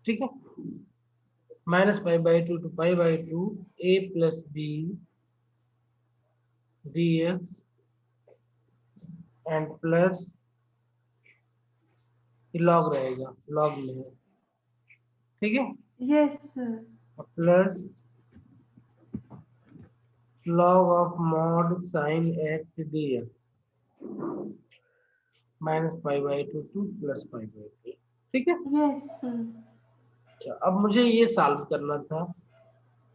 ठीक है, -π/2 to π/2 a plus B dx and plus log रहेगा, लॉग में है, ठीक है, yes sir. Plus log of mod sin x dx -π/2 to +π/2, ठीक है। Yes sir. अच्छा, अब मुझे ये सॉल्व करना था।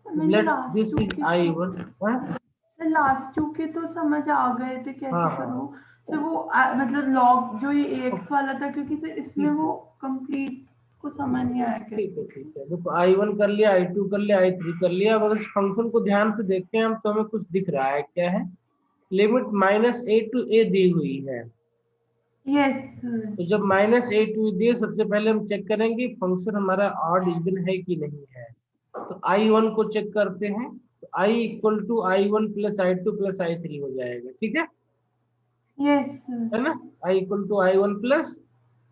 मैंने let last this to is के तो I1। हाँ सर लास्ट टू के तो समझ आ गए थे हाँ कैसे हाँ, करूँ। सर वो मतलब लॉग जो ये एक्स ओके, वाला था, क्योंकि सर इसमें ठीक वो है, कंप्लीट को समझ नहीं आया ठीक कैसे। है, ठीक है। देखो I1 कर लिया, I2 कर लिया, I3 कर लिया। अब अगर इस फंक्शन को ध्यान से देखते हैं हम तो हमें कुछ दिख रहा है, क्या है? लिमिट -a to a दी हुई है। Yes sir. तो जब -a to a दी, सबसे पहले हम चेक करेंगे फंक्शन हमारा ऑड इवन है कि नहीं है। तो I1 को चेक करते हैं, तो I equal to I1 plus I2 plus I3 हो जाएगा, ठीक यस सर। है ना? I equal to I1 plus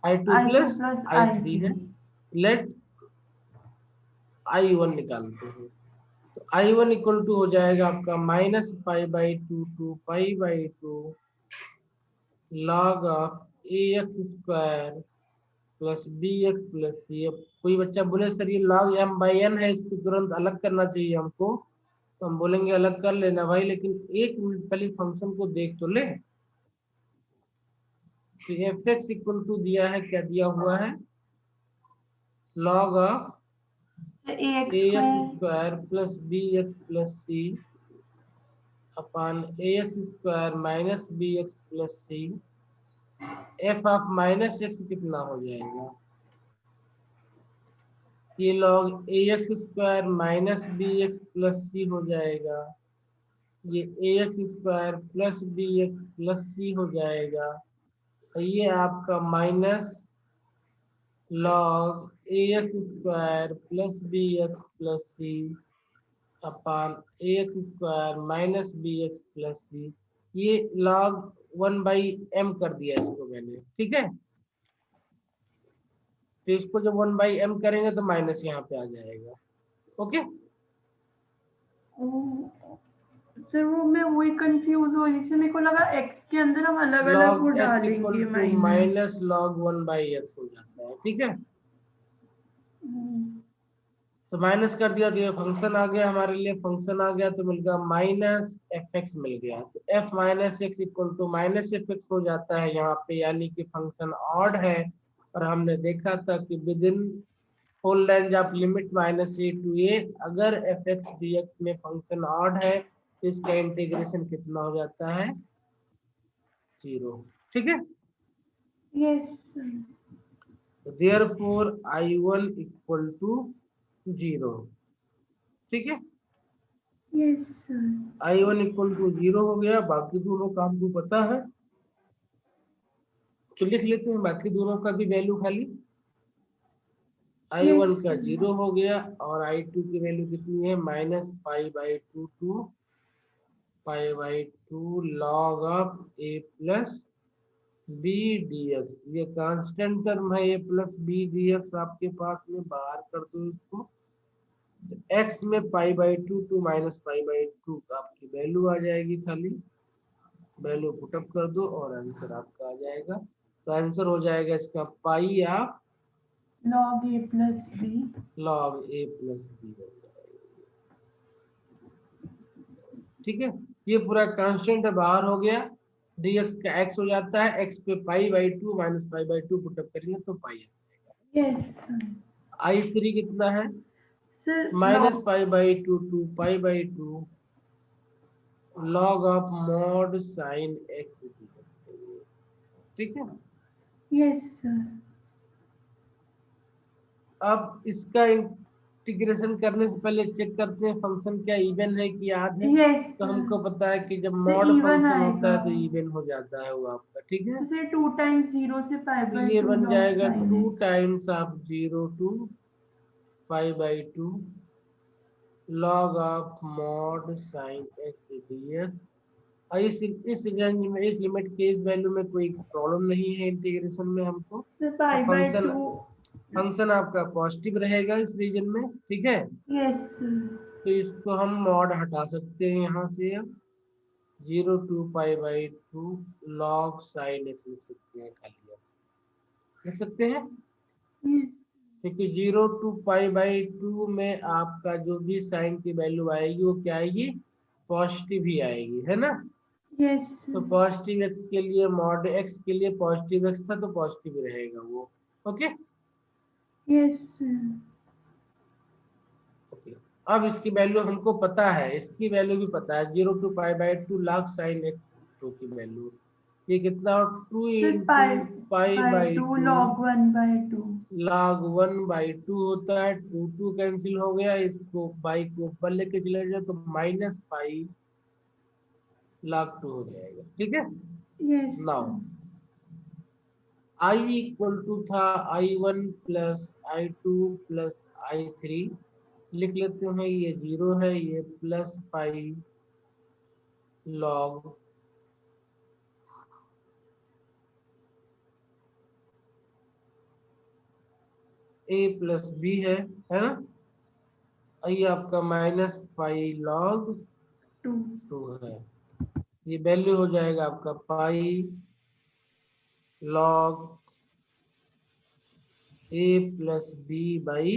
I2 I two plus plus I I3 three है। लेट I1 निकालते हैं, तो I1 इक्वल टू हो जाएगा आपका -π/2 to π/2 log of ax² plus B X plus C. अब कोई बच्चा बोले सर ये log m/n है, इसको तुरंत अलग करना चाहिए हमको, तो हम बोलेंगे अलग कर लेना भाई, लेकिन एक मिनट पहले फंक्शन को देख तो ले। तो एफ एक्स इक्वल टू दिया है, क्या दिया हुआ है? log of A X A X square. Square plus B X plus C upon A X square minus B X plus C. F of -x कितना हो जाएगा? ये log A X square minus B X plus C हो जाएगा, ये A X square plus B X plus C हो जाएगा, और ये आपका minus log A X square plus B X plus C upon A X square minus B X plus C. ये log 1/m कर दिया इसको मैंने, ठीक है। तो इसको जब 1/m करेंगे तो माइनस यहाँ पे आ जाएगा, ओके। सर वो मैं वही कंफ्यूज हो रही थी, मेरे को लगा एक्स के अंदर हम अलग अलग वो लॉग एक्स इक्वल डालेंगे to minus. Minus log 1/x हो जाता है, ठीक है। तो माइनस कर दिया तो ये फंक्शन आ गया हमारे लिए, फंक्शन आ गया तो मिल गया -f(x) मिल गया। तो f minus x equal to -f(x) हो जाता है यहाँ पे, यानी कि फंक्शन ऑड है। और हमने देखा था कि within whole range of limit -a to a, अगर f(x) dx में फंक्शन ऑड है तो इसका इंटीग्रेशन कितना हो जाता है? 0, ठीक है। Yes therefore I1 equal to 0, ठीक है। Yes sir. I1 equal to 0 हो गया, बाकी दोनों का हमको पता है, तो लिख लेते हैं बाकी दोनों का भी वैल्यू खाली। यस I1 का सर। 0 हो गया, और I2 की वैल्यू कितनी है? -π/2 to π/2 log of a plus B dx। ये कांस्टेंट टर्म है, a प्लस बी dx आपके पास में, बाहर कर दो इसको। x में π/2 टू -π/2 आपकी वैल्यू आ जाएगी, खाली वैल्यू पुटअप कर दो और आंसर आपका आ जाएगा। तो आंसर हो जाएगा इसका pi of log A plus B. log a plus B हो जाएगा, ठीक है। ये पूरा कांस्टेंट बाहर हो गया, dx का x हो जाता है, x पे π/2 -π/2 पुटअप करेंगे तो पाई आ जाएगा। Yes sir. I3 कितना है? Sir log -π/2 to π/2 log of mod sin x dx, ठीक है। Yes sir. अब इसका इंटीग्रेशन करने से पहले चेक करते हैं फंक्शन क्या इवन है कि ऑड है। यस तो सर। हमको पता है कि जब सर मॉड इवन फंक्शन होता आएगा। है तो इवन हो जाता है वो आपका, ठीक है। तो सर 2 टाइम्स 0 से पाई तो बाई ये 2 बन लॉग जाएगा sine 2 X. Times of 0 to π/2 log of mod sine X dx। और इस रेंज में, इस लिमिट के इस वैल्यू में कोई प्रॉब्लम नहीं है इंटीग्रेशन में हमको। सर तो पाई बाई फंक्शन 2 फंक्शन आपका पॉजिटिव रहेगा इस रीजन में, ठीक है। Yes sir. तो इसको हम मॉड हटा सकते हैं यहाँ से, अब 0 to π/2 log sin x लिख सकते हैं, खाली अब लिख सकते हैं, क्योंकि 0 to π/2 में आपका जो भी साइन की वैल्यू आएगी वो क्या आएगी, पॉजिटिव ही आएगी, है ना। यस तो पॉजिटिव एक्स के लिए, मॉड एक्स के लिए पॉजिटिव एक्स था तो पॉजिटिव रहेगा वो, ओके। यस ओके, अब इसकी वैल्यू हमको पता है, इसकी वैल्यू भी पता है, 0 to π/2 log sin x 2 की वैल्यू ये कितना, 2 sir into bye 2 π/2 log 1/2। log 1/2 होता है, 2 कैंसिल हो गया, इसको बाई को ऊपर लेके चले जाए तो -π log 2 हो जाएगा, ठीक है। Yes now I equal to था I1 plus I2 plus I3, लिख लेते हैं, ये 0 है, ये +π log a प्लस b है ना। ये आपका -π log 2 है, ये वैल्यू हो जाएगा आपका π log a plus b by,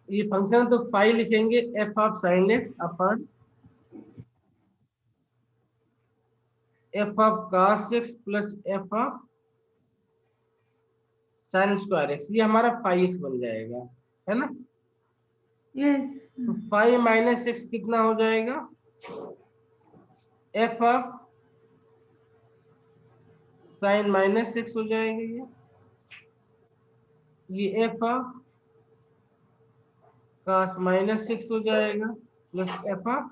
ये फंक्शन तो फाइ लिखेंगे f of sine x upon f of cos x plus f of sine square x, ये हमारा फाइ एक्स बन जाएगा, है ना। यस तो फाइ माइनस एक्स कितना हो जाएगा, f of sine minus x हो जाएगा, ये f of cos minus x हो जाएगा, plus f of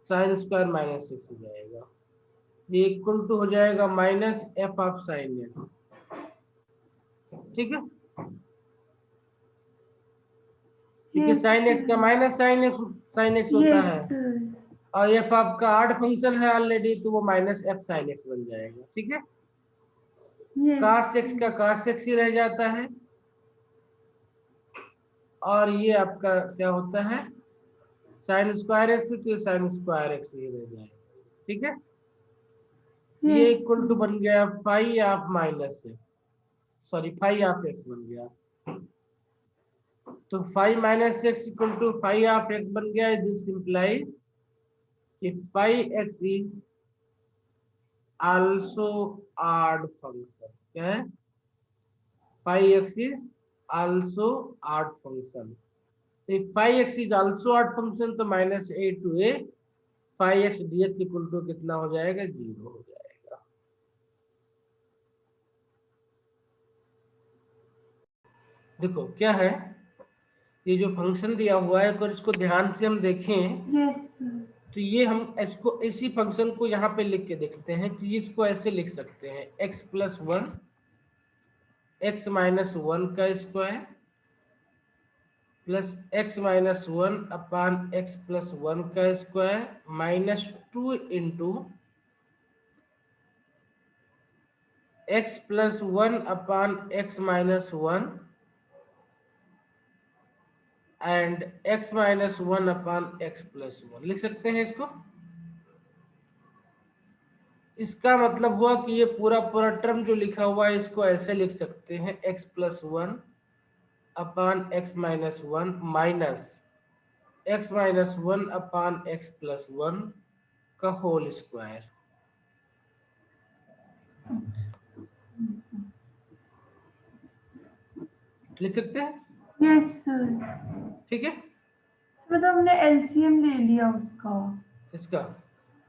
sine square minus x हो जाएगा, ये इक्वल टू हो जाएगा -f ऑफ साइन एक्स, ठीक है। क्योंकि साइन एक्स का माइनस साइन एक्स होता है, और एफ आपका आड फंक्शन है ऑलरेडी, तो वो -f sin x बन जाएगा, ठीक है। cos x का cos x ही रह जाता है, और ये आपका क्या होता है, sin स्क्वायर एक्स, तो sin स्क्वायर एक्स ही रह जाएगा, ठीक है। ये इक्वल टू बन गया phi of minus x, sorry phi of x बन गया, तो phi minus x equal to phi of x बन गया। दिस इंप्लाइज कि phi x is also odd function, क्या है, phi x is also odd function. तो if phi x is also odd function तो -a to a phi x dx equal to कितना हो जाएगा, 0 हो जाएगा। देखो क्या है, ये जो फंक्शन दिया हुआ है, अगर इसको ध्यान से हम देखें तो ये हम इसको, इसी फंक्शन को यहाँ पे लिख के देखते हैं, तो इसको ऐसे लिख सकते हैं, x + 1 x - 1 का स्क्वायर प्लस x - 1 अपान x + 1 का square -2 into x + 1 upon x - 1 and x - 1 upon x + 1 लिख सकते हैं इसको। इसका मतलब हुआ कि ये पूरा पूरा टर्म जो लिखा हुआ है इसको ऐसे लिख सकते हैं, x + 1 अपान x - 1 माइनस x - 1 अपान x + 1 का होल स्क्वायर, लिख सकते हैं। यस सर, ठीक है, मतलब हमने एलसीएम ले लिया उसका, इसका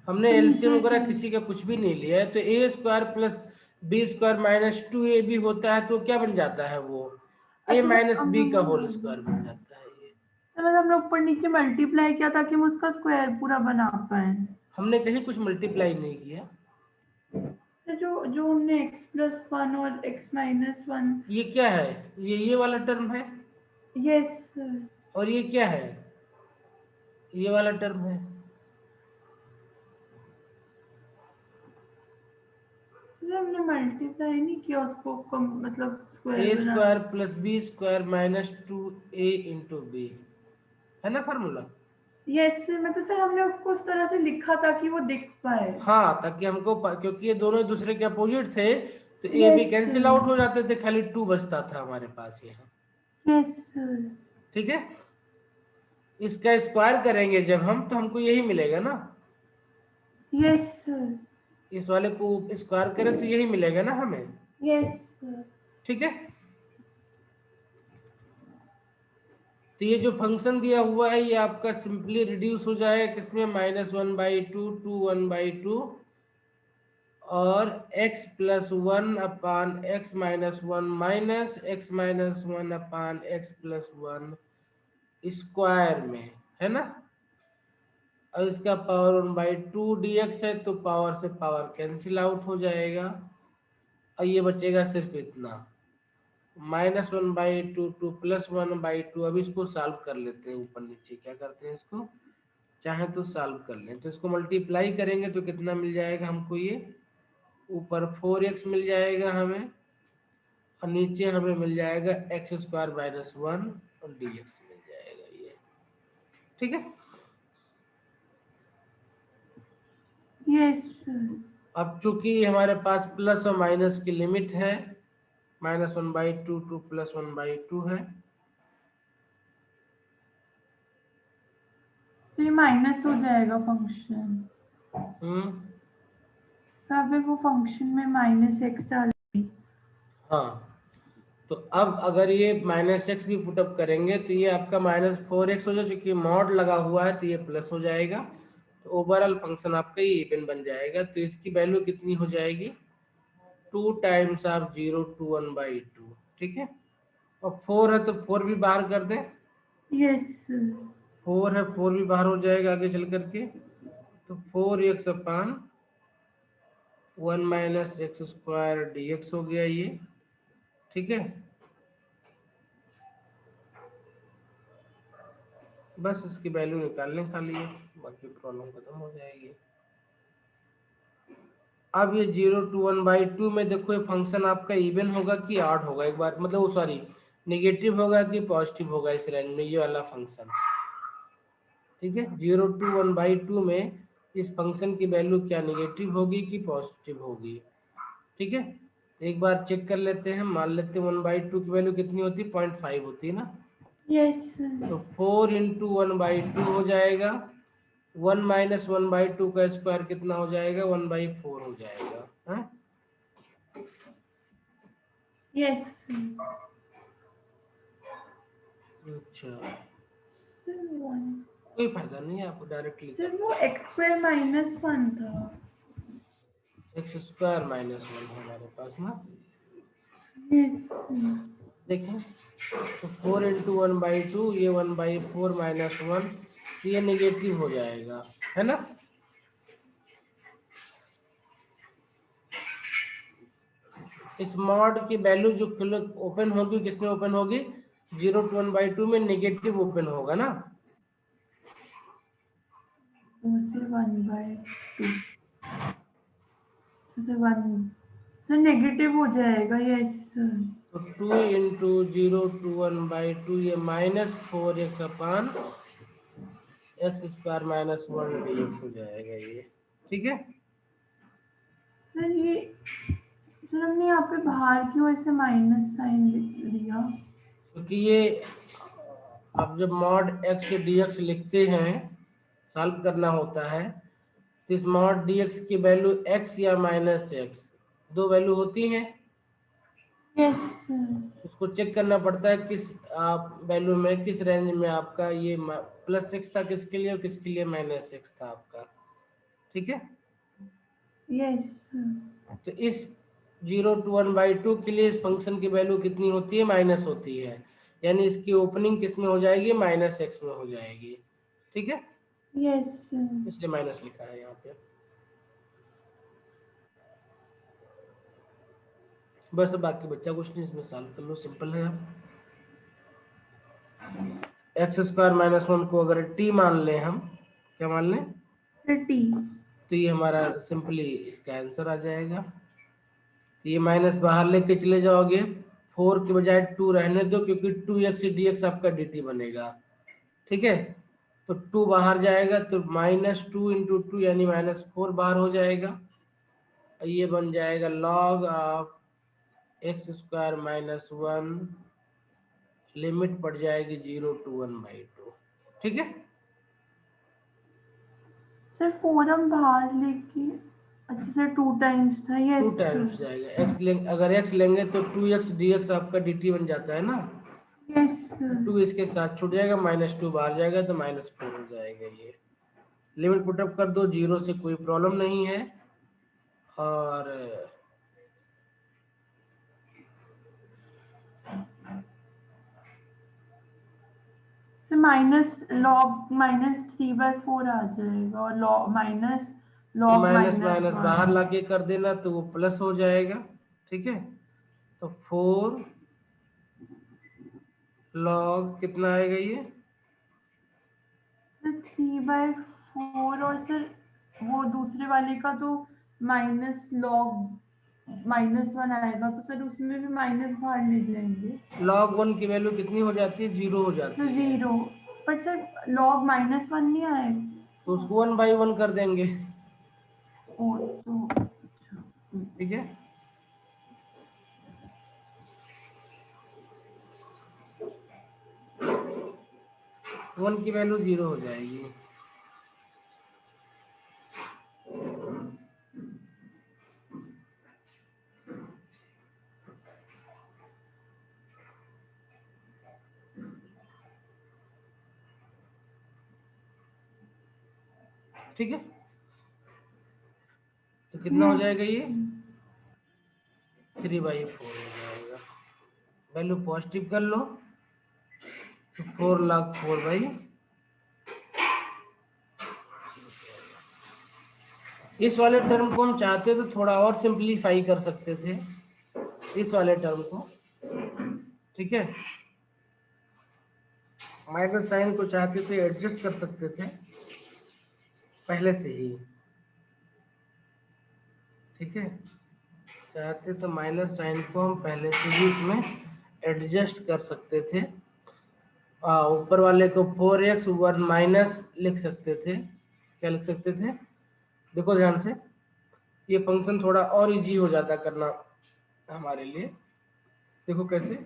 हमने एलसीएम वगैरह किसी का कुछ भी नहीं लिया है, तो a square plus b square minus 2ab होता है, तो क्या बन जाता है वो, a माइनस b का होल स्क्वायर बन जाता है ये। मतलब हम लोग ऊपर नीचे मल्टीप्लाई किया ताकि हम उसका स्क्वायर पूरा बना पाए। हमने कहीं कुछ मल्टीप्लाई नहीं किया, तो जो हमने x + 1 और x - 1, ये क्या है, ये वाला टर्म है, यस सर, और ये क्या है, ये वाला टर्म है, हमने मल्टीप्लाई नहीं किया उसको मतलब ए स्क्वायर बना। Square plus B square minus 2a into B है ना फॉर्मूला। यस मतलब सर हमने उसको उस तरह से लिखा था कि वो दिख पाए। हाँ ताकि हमको क्योंकि ये दोनों एक दूसरे के अपोजिट थे तो A B yes cancel out हो जाते थे, खाली 2 बचता था हमारे पास यहाँ। Yes sir. ठीक है, इसका स्क्वायर करेंगे जब हम तो हमको यही मिलेगा ना। Yes sir. इस वाले को स्क्वायर करें तो यही मिलेगा ना हमें। Yes sir. ठीक है, तो ये जो फंक्शन दिया हुआ है ये आपका सिंपली रिड्यूस हो जाएगा किसमें, -1/2 टू 1/2 और x प्लस 1 अपान x minus 1 minus x minus 1 अपान x प्लस 1 स्क्वायर में, है ना। और इसका पावर 1/2 dx है तो पावर से पावर कैंसिल आउट हो जाएगा और ये बचेगा सिर्फ इतना -1/2 टू +1/2। अब इसको सॉल्व कर लेते हैं, ऊपर नीचे क्या करते हैं इसको, चाहे तो सॉल्व कर लें। तो इसको मल्टीप्लाई करेंगे तो कितना मिल जाएगा हमको, ये ऊपर 4x मिल जाएगा हमें और नीचे हमें मिल जाएगा x² - 1 और dx मिल जाएगा ये। ठीक है, यस सर। अब चूंकि हमारे पास प्लस और माइनस की लिमिट है, -1/2 टू +1/2 है, तो ये माइनस हो जाएगा फंक्शन। तो अगर वो फंक्शन में -x डाल। हाँ तो अब अगर ये -x भी पुटअप करेंगे तो ये आपका -4x हो जाए, क्योंकि मॉड लगा हुआ है तो ये प्लस हो जाएगा। तो ओवरऑल फंक्शन आपका ये इवन बन जाएगा। तो इसकी वैल्यू कितनी हो जाएगी, 2 टाइम्स ऑफ 0 to 1/2। ठीक है, और 4 है तो 4 भी बाहर कर दें। Yes sir. 4 है, 4 भी बाहर हो जाएगा आगे चल करके। तो 4x अपान 1 - x² dx हो गया ये। ठीक है, बस इसकी वैल्यू निकालने खाली है, बाकी प्रॉब्लम खत्म हो जाएगी। अब ये 0 to 1/2 में देखो ये फंक्शन आपका इवन होगा कि ऑड होगा, एक बार मतलब वो सॉरी नेगेटिव होगा कि पॉजिटिव होगा इस रेंज में, ये वाला फंक्शन। ठीक है, 0 to 1/2 में इस फंक्शन की वैल्यू क्या नेगेटिव होगी कि पॉजिटिव होगी। ठीक है, तो एक बार चेक कर लेते हैं, मान लेते हैं 1/2 की वैल्यू कितनी होती है, 0.5 होती है ना। Yes sir. तो 4 × 1/2 हो जाएगा, 1 - 1/2 का स्क्वायर कितना हो जाएगा, 1/4 हो जाएगा। है यस अच्छा, सर। 1 कोई फायदा नहीं है, आपको डायरेक्टली सर कर वो x² - 1 था। x² - 1 हमारे पास ना, यस देखें तो 4 × 1/2 ये 1/4 - 1 तो ये नेगेटिव हो जाएगा, है ना। इस मॉड की वैल्यू जो ओपन होगी किसमें ओपन होगी, 0 to 1/2 में नेगेटिव ओपन होगा ना। सर 1/2 सर 1 सर नेगेटिव हो जाएगा। Yes sir. तो 2 × 0 to 1/2 ये -4x अपान x² - 1 dx हो जाएगा ये। ठीक है, सर ये सर हमने यहाँ पे बाहर की वजह से माइनस साइन लिया। क्योंकि ये अब जब मॉड x dx लिखते हैं, सॉल्व करना होता है, तो इस मॉड dx की वैल्यू x या -x, दो वैल्यू होती हैं। Yes sir. उसको चेक करना पड़ता है किस वैल्यू में, किस रेंज में आपका ये +6 था किसके लिए और किसके लिए -6 था आपका। ठीक है, यस सर। तो इस 0 to 1/2 के लिए इस फंक्शन की वैल्यू कितनी होती है, माइनस होती है, यानी इसकी ओपनिंग किस में हो जाएगी, -x में हो जाएगी। ठीक है, यस सर। इसलिए माइनस लिखा है यहाँ पे। बस बाकी बच्चा कुछ नहीं, इसमें सॉल्व कर लो, सिंपल है। x² - 1 को अगर t मान लें हम, क्या मान लें, सर t। तो ये हमारा सिंपली इसका आंसर आ जाएगा। ये माइनस बाहर लेके चले जाओगे, 4 के बजाय 2 रहने दो, क्योंकि 2x dx आपका dt बनेगा। ठीक है, तो 2 बाहर जाएगा तो -2 × 2 यानी -4 बाहर हो जाएगा। ये बन जाएगा log ऑफ x² - 1, लिमिट पड़ जाएगी 0 to 1/2। ठीक है, सर 4 हम बाहर लेके, अच्छा सर 2 टाइम्स था, 2 यस टाइम्स जाएगा। x लेंगे, अगर x लेंगे तो 2x dx आपका dt बन जाता है ना, यस सर। 2 इसके साथ छूट जाएगा, -2 बाहर जाएगा तो -4 हो जाएगा। ये लिमिट पुटअप कर दो, 0 से कोई प्रॉब्लम नहीं है। और सर -3/4 आ जाएगा, और log minus log minus minus बाहर -1। लाके कर देना तो वो प्लस हो जाएगा। ठीक है, तो 4 log कितना आएगा ये, सर 3/4, और सर वो दूसरे वाले का तो -1 आएगा, तो सर उसमें भी माइनस बाहर ले जाएंगे log 1 की वैल्यू कितनी हो जाती है, 0 हो तो जाती है। 0। पर सर लॉग -1 नहीं आएगा। तो उसको 1/1 कर देंगे। ओ तो ठीक है, 1 की वैल्यू 0 हो जाएगी। ठीक है, तो कितना हो जाएगा ये, 3/4 हो जाएगा। वैल्यू पॉजिटिव कर लो तो 4 लाख 4/, इस वाले टर्म को हम चाहते तो थोड़ा और सिंप्लीफाई कर सकते थे, इस वाले टर्म को। ठीक है, माइनस साइन को चाहते थे एडजस्ट कर सकते थे पहले से ही। ठीक है, चाहते तो माइनस साइन को हम पहले से ही इसमें एडजस्ट कर सकते थे। ऊपर वाले को 4x 1 माइनस लिख सकते थे। क्या लिख सकते थे, देखो ध्यान से, ये फंक्शन थोड़ा और इजी हो जाता करना हमारे लिए। देखो कैसे,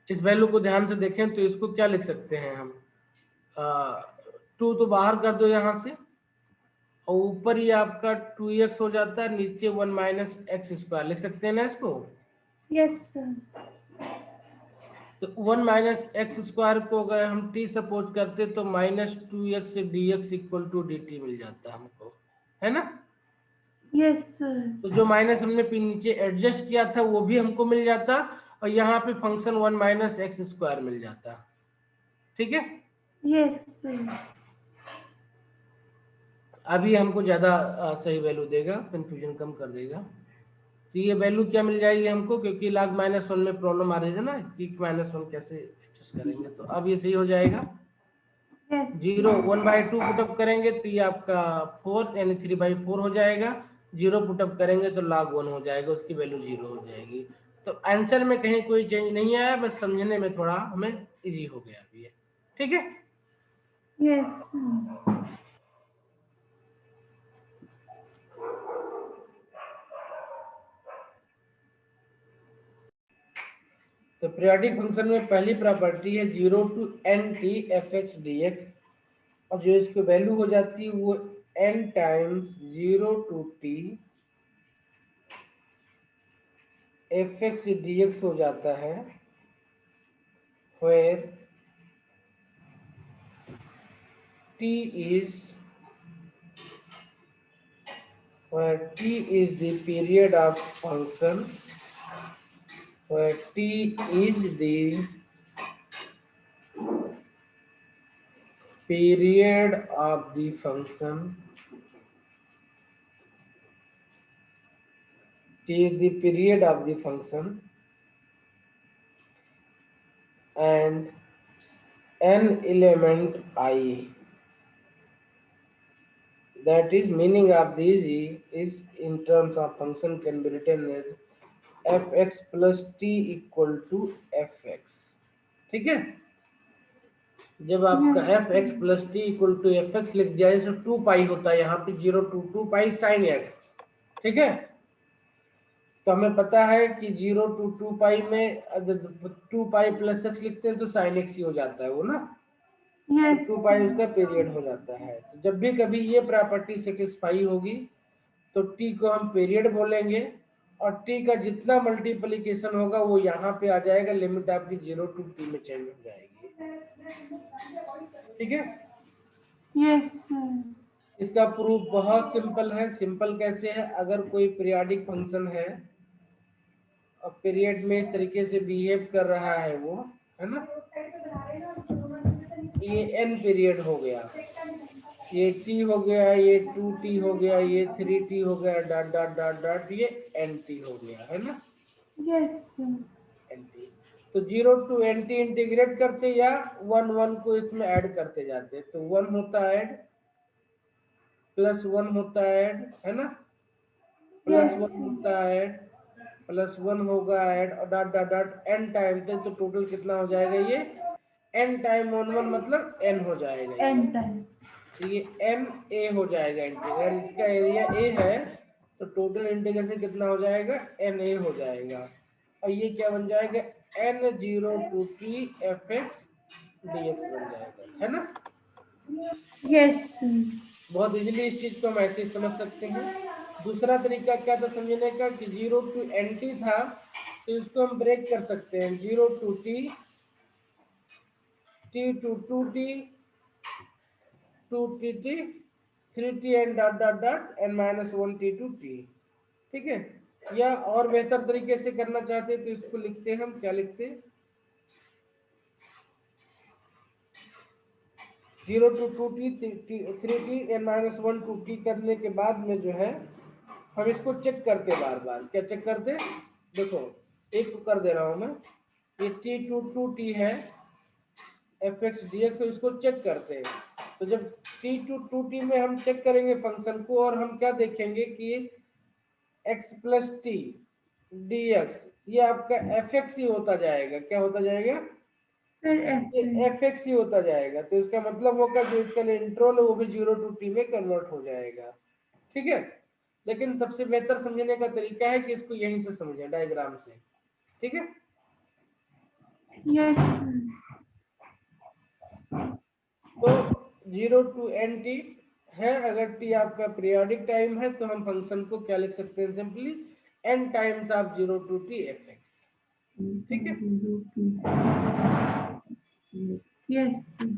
इस वैल्यू को ध्यान से देखें तो इसको क्या लिख सकते हैं हम, 2 तो बाहर कर दो यहाँ से, और ऊपर ही आपका 2x हो जाता है, नीचे 1 - x² लिख सकते हैं ना इसको। Yes sir. तो 1 - x² को अगर हम t सपोज करते तो -2x dx = dt मिल जाता हमको, है ना। Yes sir. तो जो माइनस हमने नीचे एडजस्ट किया था वो भी हमको मिल जाता, और यहाँ पे फंक्शन 1 - x² मिल जाता। ठीक है, यस सर। अभी हमको ज्यादा सही वैल्यू देगा, कंफ्यूजन कम कर देगा। तो ये वैल्यू क्या मिल जाएगी हमको, क्योंकि log -1 में प्रॉब्लम आ रही है ना कि -1 कैसे एडजस्ट करेंगे, तो अब ये सही हो जाएगा। यस 0 1/2 पुटअप करेंगे तो ये आपका 4 यानी 3/4 हो जाएगा। 0 पुटअप करेंगे तो log 1 हो जाएगा, उसकी वैल्यू 0 हो जाएगी। तो आंसर में कहीं कोई चेंज नहीं आया, बस समझने में थोड़ा हमें इजी हो गया अभी ये। ठीक है, यस। तो पीरियोडिक फंक्शन में पहली प्रॉपर्टी है 0 to n(t) f(x) dx, और जो इसकी वैल्यू हो जाती है वो n times 0 to t f(x) dx हो जाता है, where t is the period of function, where t is the period of the function, t is the period of the function, and n element I. That is meaning of these is in terms of function can be written as fx plus t equal to fx. ठीक है, जब आपका Yes. F X plus T equal to F X लिख दिया जैसे 2 पाई होता है यहाँ पे 0 to 2 पाई साइन एक्स। ठीक है, तो हमें पता है कि 0 to 2 पाई में अगर 2 पाई प्लस एक्स लिखते हैं तो साइन एक्स ही हो जाता है वो ना, तो Yes. 2 पाई उसका पीरियड हो जाता है। तो जब भी कभी ये प्रॉपर्टी सेटिस्फाई होगी तो टी को हम पीरियड बोलेंगे और टी का जितना मल्टीप्लीकेशन होगा वो यहाँ पे आ जाएगा, लिमिट आपकी 0 to t में चेंज हो जाएगी। ठीक है, Yes, sir. इसका प्रूफ बहुत सिंपल है। सिंपल कैसे है, अगर कोई पीरियोडिक फंक्शन है और पीरियड में इस तरीके से बिहेव कर रहा है वो, है ना, ये n पीरियड हो गया, ये t हो गया, ये 2t हो गया, ये 3t हो गया, डॉट डॉट डॉट डॉट, ये nt हो गया, है ना, Yes, sir. nt। तो 0 to nt इंटीग्रेट करते या 1 को इसमें ऐड करते जाते, तो 1 होता है ऐड, प्लस 1 होता है ऐड, है ना, प्लस Yes, 1 होता है प्लस 1 होगा ऐड और dot dot dot N time पे, तो टोटल कितना हो जाएगा ये एन टाइम 1 मतलब एन हो जाएगा ये, N time. तो ये एन ए हो जाएगा इंटीग्रल, इसका एरिया ए है तो टोटल इंटीग्रेशन कितना हो जाएगा एन ए हो जाएगा, और ये क्या बन जाएगा n0 to t fx dx बन जाएगा, है ना। Yes, sir. बहुत इजीली इस चीज को हम ऐसे ही समझ सकते हैं। दूसरा तरीका क्या था समझने का कि 0 to nt था, तो इसको हम ब्रेक कर सकते हैं 0 to t, t to 2t, 2tt, 3t and dot dot dot N minus 1t to t। ठीक है, या और बेहतर तरीके से करना चाहते हैं तो इसको लिखते हैं हम, क्या लिखते हैं 0 to 2t 3t N minus 1 to t करने के बाद में जो है हम इसको चेक करते बार बार, क्या चेक करते, देखो एक को कर दे रहा हूं मैं, ये t to 2t है एफ एक्स डी एक्स, इसको चेक करते हैं। तो जब t to 2t में हम चेक करेंगे फंक्शन को और हम क्या देखेंगे कि x plus T D x ये आपका एफ एक्स ही होता जाएगा, क्या होता जाएगा Sir, ये F. एफ एक्स ही होता जाएगा, तो इसका मतलब होगा जो इसका इंटरवल है वो भी 0 to t में कन्वर्ट हो जाएगा। ठीक है, लेकिन सबसे बेहतर समझने का तरीका है कि इसको यहीं से समझें डायग्राम से। ठीक है, Yes, sir. तो 0 to nt है, अगर t आपका पीरियोडिक टाइम है तो हम फंक्शन को क्या लिख सकते हैं simply n times of 0 to t fx। ठीक है, Yes, sir.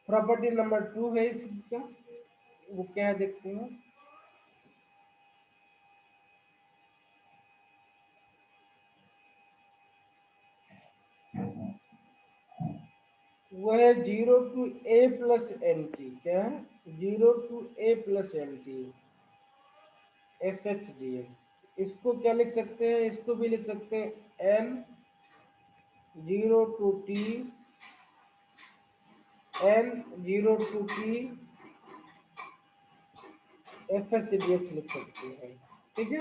प्रॉपर्टी नंबर 2 है इसका, वो क्या है देखते हैं, वो है 0 to a plus N T, क्या है 0 to a plus N T F X D X. इसको क्या लिख सकते हैं, इसको भी लिख सकते हैं N 0 to t n 0 to t F X D X लिख सकते हैं। ठीक है,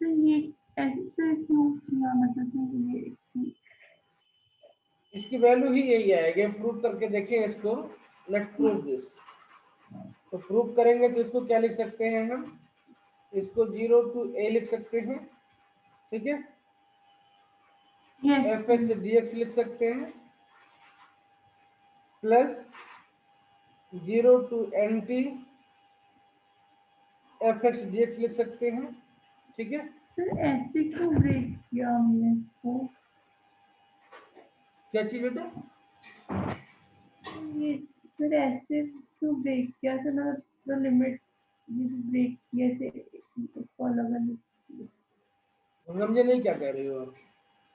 सर ये ऐसे क्यों किया, मतलब सर ये इसकी वैल्यू ही यही आएगी, प्रूव करके देखें इसको, लेट्स प्रूव दिस। तो प्रूव करेंगे तो इसको क्या लिख सकते हैं हम, इसको 0 to a लिख सकते हैं। ठीक है, Yes, F X D X लिख सकते हैं plus 0 to nt F X D X लिख सकते हैं। ठीक है, सर ऐसे क्यों ब्रेक किया हमने इसको, क्या चीज बेटा, ये सर ऐसे क्यों ब्रेक किया सर, मतलब लिमिट ये ब्रेक किया से इसको अलग अलग, समझे नहीं क्या कह रही हो आप?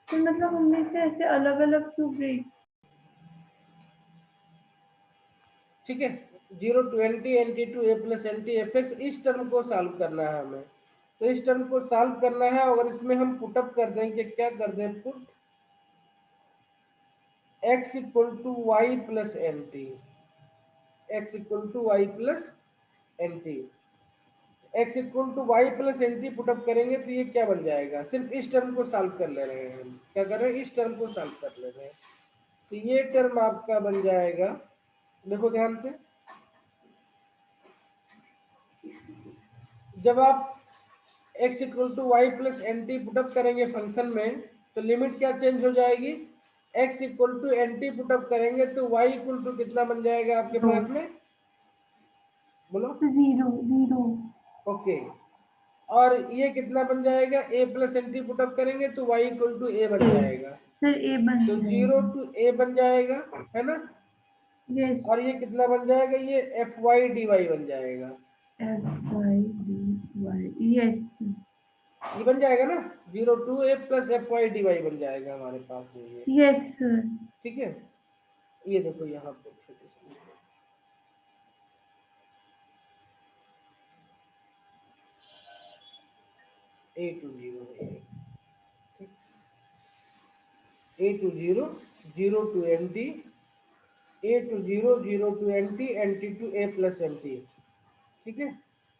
तो मतलब हमने इसे ऐसे अलग अलग क्यों ब्रेक? ठीक है, 0 to NT NT to A plus NT FX, इस टर्म को सॉल्व करना है हमें। तो इस टर्म को सॉल्व करना है, अगर इसमें हम पुटअप कर दें कि क्या कर दें, put x equal to Y plus N T, X equal to Y plus N T, X equal to Y plus N T put up करेंगे तो ये क्या बन जाएगा, सिर्फ इस टर्म को सॉल्व कर ले रहे हैं हम, क्या कर रहे हैं, इस टर्म को सॉल्व कर ले रहे हैं। तो ये टर्म आपका बन जाएगा, देखो ध्यान से, जब आप x equal to Y plus N T put up करेंगे फंक्शन में, तो लिमिट क्या चेंज हो जाएगी, x equal to N T put up करेंगे तो y इक्वल टू कितना बन जाएगा आपके पास में, बोलो। Zero zero. ओके, और ये कितना बन जाएगा, a plus N T put up करेंगे तो y इक्वल टू a बन जाएगा, सर ए बन तो जाएगा। 0 to a बन जाएगा, है ना। यस। और ये कितना बन जाएगा, ये एफ वाई डी वाई बन जाएगा, F Y D Y. Yes. ये बन जाएगा ना, 0 to a plus F Y D Y बन जाएगा हमारे पास में ये। Yes sir. ठीक है, ये देखो यहाँ पे छोटी सी a to 0 है ये, a to 0, 0 to nt, a to 0, 0 to nt, nt to a plus nt। ठीक है,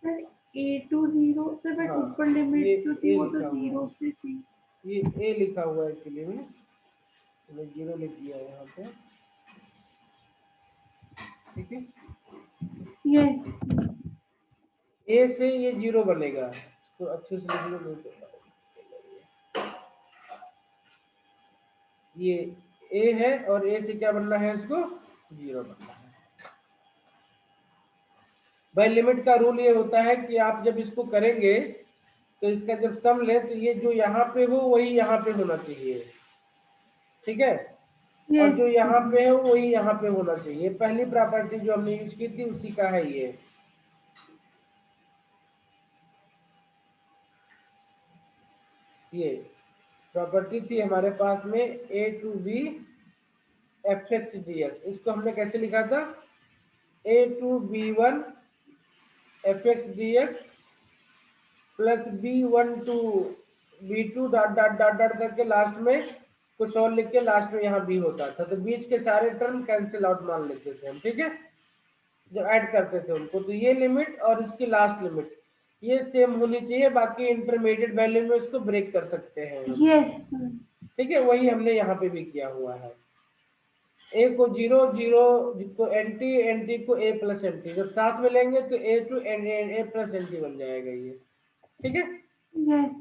sir A to zero sir, but हाँ ऊपर लिमिट ये जो थी a वो तो लिखा हुआ जीरो है, से थी। ये a लिखा हुआ है एक्चुअली में, मैंने 0 लिख दिया है यहाँ पे। ठीक है, यस। a से ये 0 बनेगा, तो अच्छे से लिख लो, नहीं तो ये a है और a से क्या बनना है, इसको 0 बनना है। भाई लिमिट का रूल ये होता है कि आप जब इसको करेंगे तो इसका जब सम ले तो ये जो यहाँ पे हो वही यहाँ पे होना चाहिए, ठीक है, और जो यहाँ पे हो वही यहाँ पे होना चाहिए। पहली प्रॉपर्टी जो हमने यूज की थी उसी का है ये प्रॉपर्टी थी हमारे पास में, a to B F X D X, इसको हमने कैसे लिखा था, a to B one F X D X plus b1 to b2 dot dot dot dot करके लास्ट में कुछ और लिख के लास्ट में यहाँ b होता था, तो बीच के सारे टर्म कैंसिल आउट मान लेते थे हम। ठीक है, जो ऐड करते थे उनको, तो ये लिमिट और इसकी लास्ट लिमिट ये सेम होनी चाहिए, बाकी इंटरमीडिएट वैल्यू में इसको ब्रेक कर सकते हैं हम। यस। ठीक है, वही हमने यहाँ पे भी किया हुआ है, a को 0 0 को nt nt को a प्लस एन टी, जब साथ में लेंगे तो a to a plus N T बन जाएगा ये। ठीक है, यस।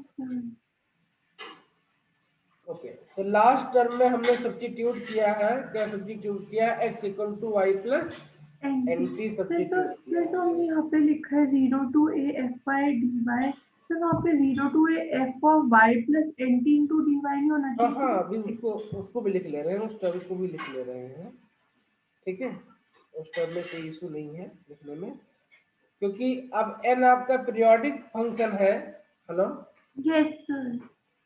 ओके, तो लास्ट टर्म में हमने सब्स्टिट्यूट किया है, क्या सब्स्टिट्यूट किया है, x equal to Y plus N T substitute किया तो है। हमने यहाँ पे लिखा है zero to A F Y D Y, तो वहाँ पे zero to A F of Y plus N T into D Y नहीं होना हाँ हाँ, चाहिए? अभी उसको भी लिख ले रहे हैं, उस टर्म को भी लिख ले रहे हैं। ठीक है, उस टर्म में कोई इशू नहीं है लिखने में, क्योंकि अब n आपका पीरियोडिक फंक्शन है। Hello, yes sir.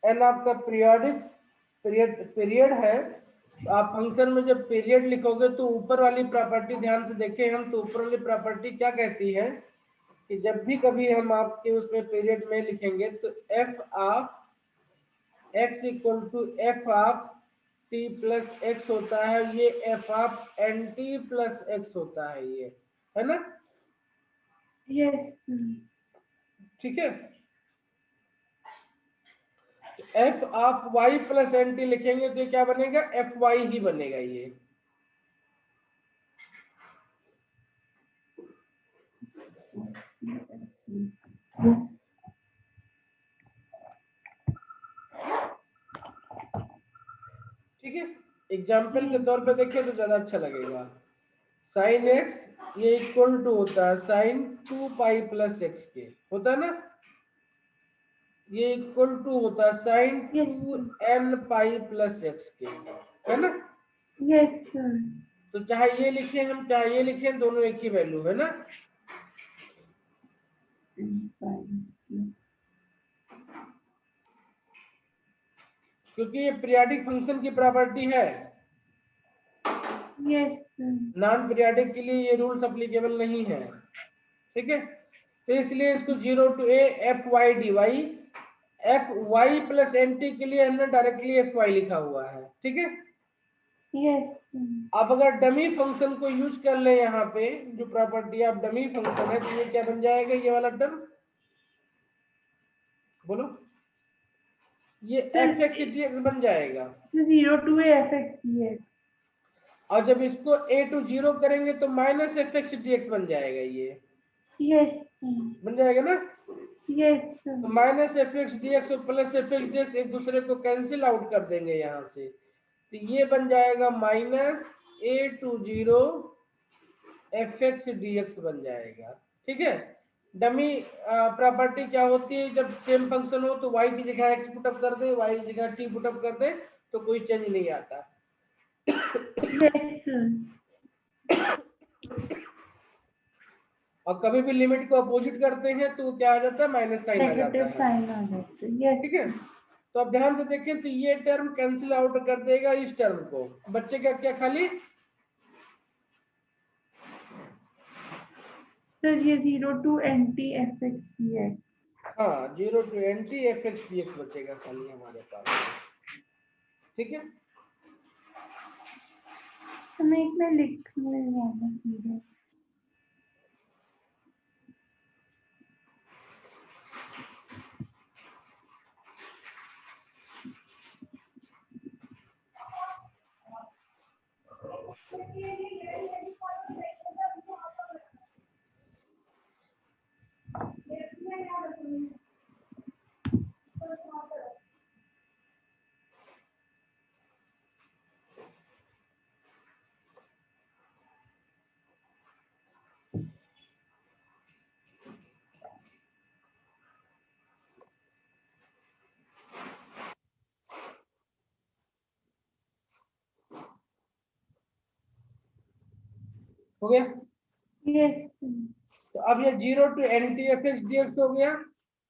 n आपका पीरियोडिक पीरियड है, तो आप फंक्शन में जब पीरियड लिखोगे तो ऊपर वाली प्रॉपर्टी ध्यान से देखें हम, तो ऊपर वाली प्रॉपर्टी क्या कहती है कि जब भी कभी हम आपके उसमें पीरियड में लिखेंगे तो F of x equal to F of T plus X होता है, ये F of N T plus X होता है, ये है ना। यस। ठीक है, F of Y plus N T लिखेंगे तो क्या बनेगा, एफ वाई ही बनेगा ये। ठीक है, एग्जाम्पल के तौर पे देखिए तो ज्यादा अच्छा लगेगा। साइन एक्स ये इक्वल टू होता है साइन 2 पाई प्लस एक्स के, होता है ना, ये इक्वल टू होता है sign 2n pi plus x के, है ना। Yes sir. तो चाहे ये लिखें हम चाहे ये लिखें, दोनों एक ही वैल्यू है ना। क्योंकि ये पीरियोडिक फंक्शन की प्रॉपर्टी है। यस नॉन पीरियोडिक के लिए ये रूल्स अप्लीकेबल नहीं है, ठीक है। तो इसलिए इसको 0 to a F Y D Y, F Y plus N T के लिए हमने डायरेक्टली एफ वाई लिखा हुआ है, ठीक है। यस अब अगर डमी फंक्शन को यूज कर ले यहाँ पे, जो प्रॉपर्टी ऑफ डमी फंक्शन है, तो ये क्या बन जाएगा, ये वाला टर्म बोलो, ये एफ एक्स डी एक्स बन जाएगा। 0 to a fx dx। और जब इसको a to 0 करेंगे तो minus F X D X बन जाएगा, ये यस बन जाएगा ना। यस तो minus F X D X और plus F X D X एक दूसरे को कैंसिल आउट कर देंगे यहाँ से, तो ये बन जाएगा minus a to 0 F X D X बन जाएगा, ठीक है। डमी प्रॉपर्टी क्या होती है, जब सेम फंक्शन हो तो y की जगह x पुटअप कर दे, y की जगह t पुटअप कर दे, तो कोई चेंज नहीं आता। और कभी भी लिमिट को अपोजिट करते हैं तो क्या आ जाता है, माइनस साइन आ जाता नेगेटिव है, साइन आ जाता है। यस ठीक है। तो अब ध्यान से देखें, तो ये टर्म कैंसिल आउट कर देगा इस टर्म को, बच्चे का क्या खाली, सर ये 0 to NT fx dx। हाँ 0 to NT F X D x बचेगा खाली हमारे पास, ठीक है। हमें एक में लिख लेना सीधे। हो गया। यस तो अब ये 0 to NT F X D X हो गया।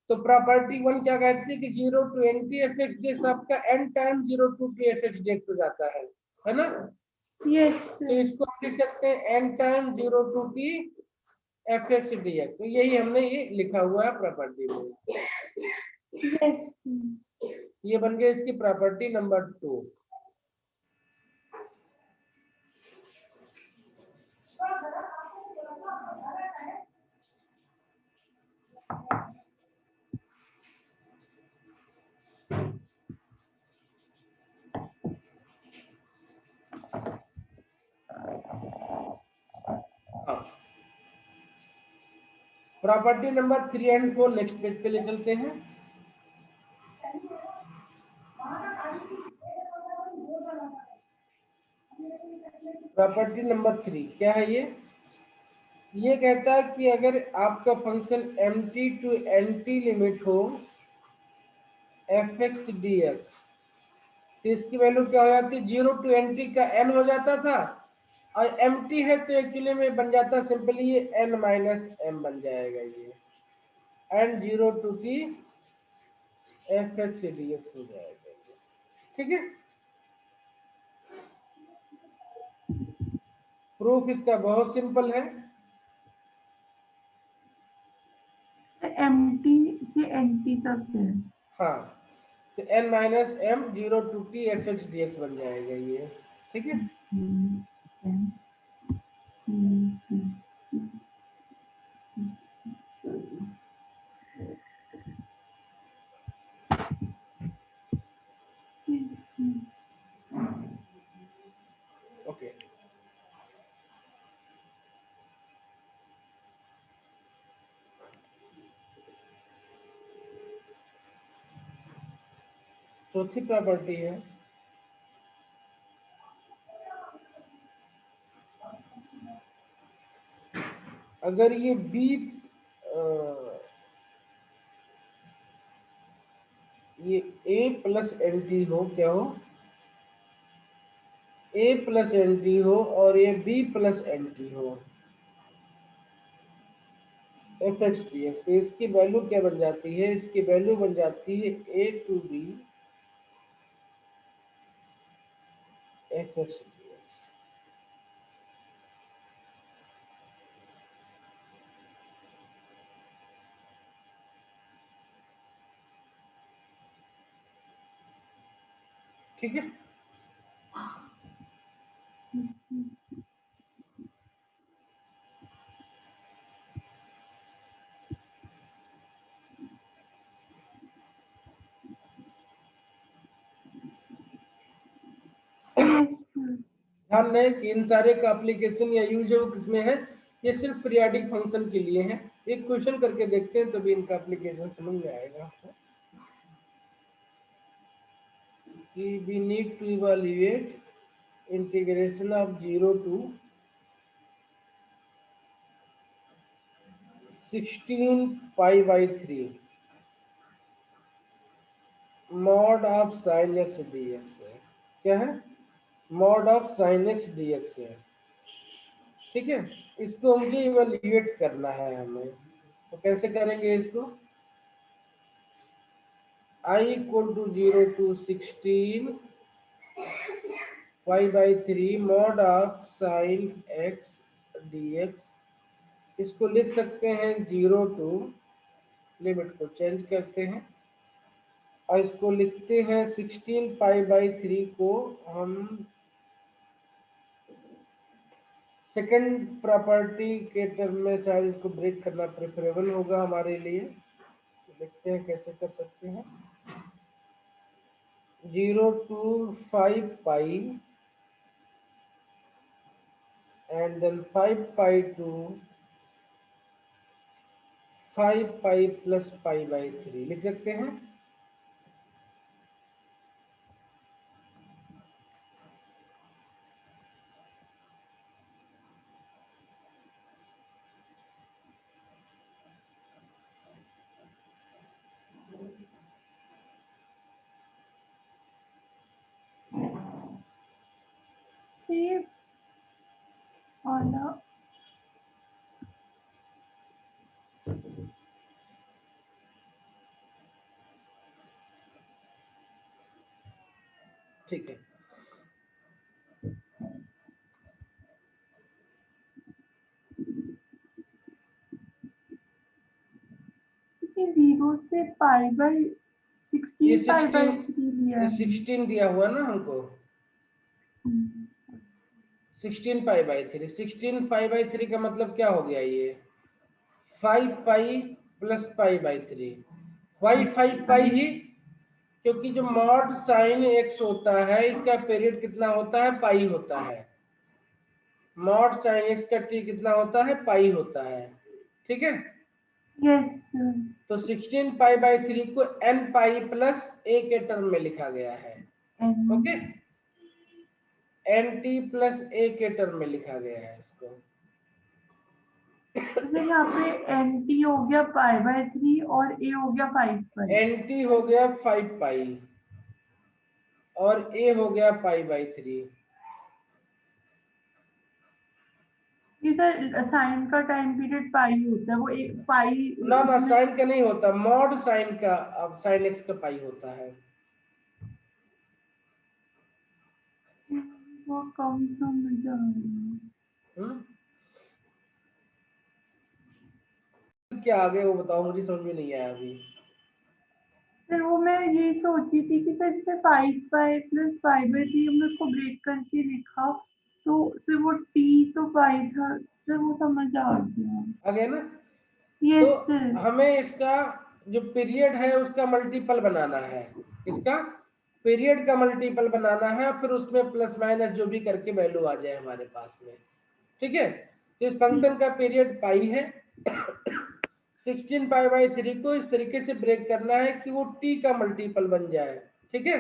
तो प्रॉपर्टी 1 क्या कहती है कि 0 to NT F X D x आपका n time 0 to t F X D X हो जाता है ना। यस तो इसको हम लिख सकते हैं n time 0 to t F X D X. तो यही हमने ये लिखा हुआ है प्रॉपर्टी में, यस ये बन गया इसकी property number 2। Property number 3 and 4 next page पे ले चलते हैं। प्रॉपर्टी नंबर 3 क्या है ये कहता है कि अगर आपका function mt to nt limit हो एफ एक्स डी एक्स, तो इसकी वैल्यू क्या हो जाती है, 0 टू nt का n हो जाता था, और mt है तो एक्चुअली में बन जाता सिंपली ये n माइनस m बन जाएगा, ये and 0 to t F X D X हो जाएगा, ठीक है। प्रूफ इसका बहुत सिंपल है। MT से NT तक है। हाँ, तो n minus m 0 to t F X D X बन जाएगा ये, ठीक है। ओके, चौथी प्रॉपर्टी है, अगर ये b ये a प्लस एन टी हो, क्या हो, a प्लस एन टी हो और ये b प्लस एन टी हो, एफ एक्स डी एक्स, तो इसकी वैल्यू क्या बन जाती है, इसकी वैल्यू बन जाती है A to B F X D X. ठीक है, यस ध्यान रहे कि इन सारे का एप्लीकेशन या यूज किसमें है, ये सिर्फ पीरियाडिक फंक्शन के लिए है। एक क्वेश्चन करके देखते हैं तभी इनका एप्लीकेशन समझ में आएगा आपको। कि we need to evaluate integration of 0 to 16 pi by 3 mod of sin x dx है। क्या है, mod of sin x dx है। ठीक है, इसको मुझे इवेल्युएट करना है हमें, तो कैसे करेंगे इसको, I equal to 0 to 16 pi by 3 mod of sin x dx, इसको लिख सकते हैं 0 टू, लिमिट को चेंज करते हैं और इसको लिखते हैं 16 पाई बाई 3 को हम सेकंड प्रॉपर्टी के टर्म में शायद इसको ब्रेक करना प्रेफरेबल होगा हमारे लिए। देखते हैं कैसे कर सकते हैं। 0 to 5 pi and then 5 pi to 5 pi plus pi by 3 लिख सकते हैं। ये वाला ठीक है, ये 0 से पाई बाई ये 16 पाई बाई 3 लिया है 16 दिया हुआ ना हमको, 16 पाई बाई 3, 16 पाई बाई 3 का मतलब क्या हो गया, ये 5 pi plus pi by 3। Why 5 pi ही, क्योंकि जो मॉड साइन एक्स होता है इसका पीरियड कितना होता है, पाई होता है। मॉड साइन एक्स का टी कितना होता है, पाई होता है। ठीक है, यस तो 16 पाई बाई 3 को n पाई प्लस ए के टर्म में लिखा गया है। ओके, एन टी प्लस ए के टर्म में लिखा गया है इसको। तो यहाँ पे एन टी हो गया पाई बाई 3 और ए हो गया 5 पाई। एन टी हो गया 5 पाई और ए हो गया पाई बाई 3। ये सर साइन का टाइम पीरियड पाई होता है, वो एक पाई ना ना, उसमें साइन का नहीं होता, मॉड साइन का, अब साइन एक्स का पाई होता है। वो कम समझ आ रहा है। क्या आगे वो बताओ, मुझे समझ में नहीं आया अभी। फिर वो मैं यही सोची थी कि सर जैसे 5 पाई प्लस 5 बाई 3 हमने उसको ब्रेक करके लिखा, तो फिर वो टी तो पाई था, फिर वो समझ आ गया। आ गया ना, तो यस सर। हमें इसका जो पीरियड है उसका मल्टीपल बनाना है, इसका पीरियड का मल्टीपल बनाना है, फिर उसमें प्लस माइनस जो भी करके वैल्यू आ जाए हमारे पास में। ठीक है, तो इस फंक्शन का पीरियड पाई है। 16 पाई बाई 3 को इस तरीके से ब्रेक करना है कि वो टी का मल्टीपल बन जाए। ठीक है,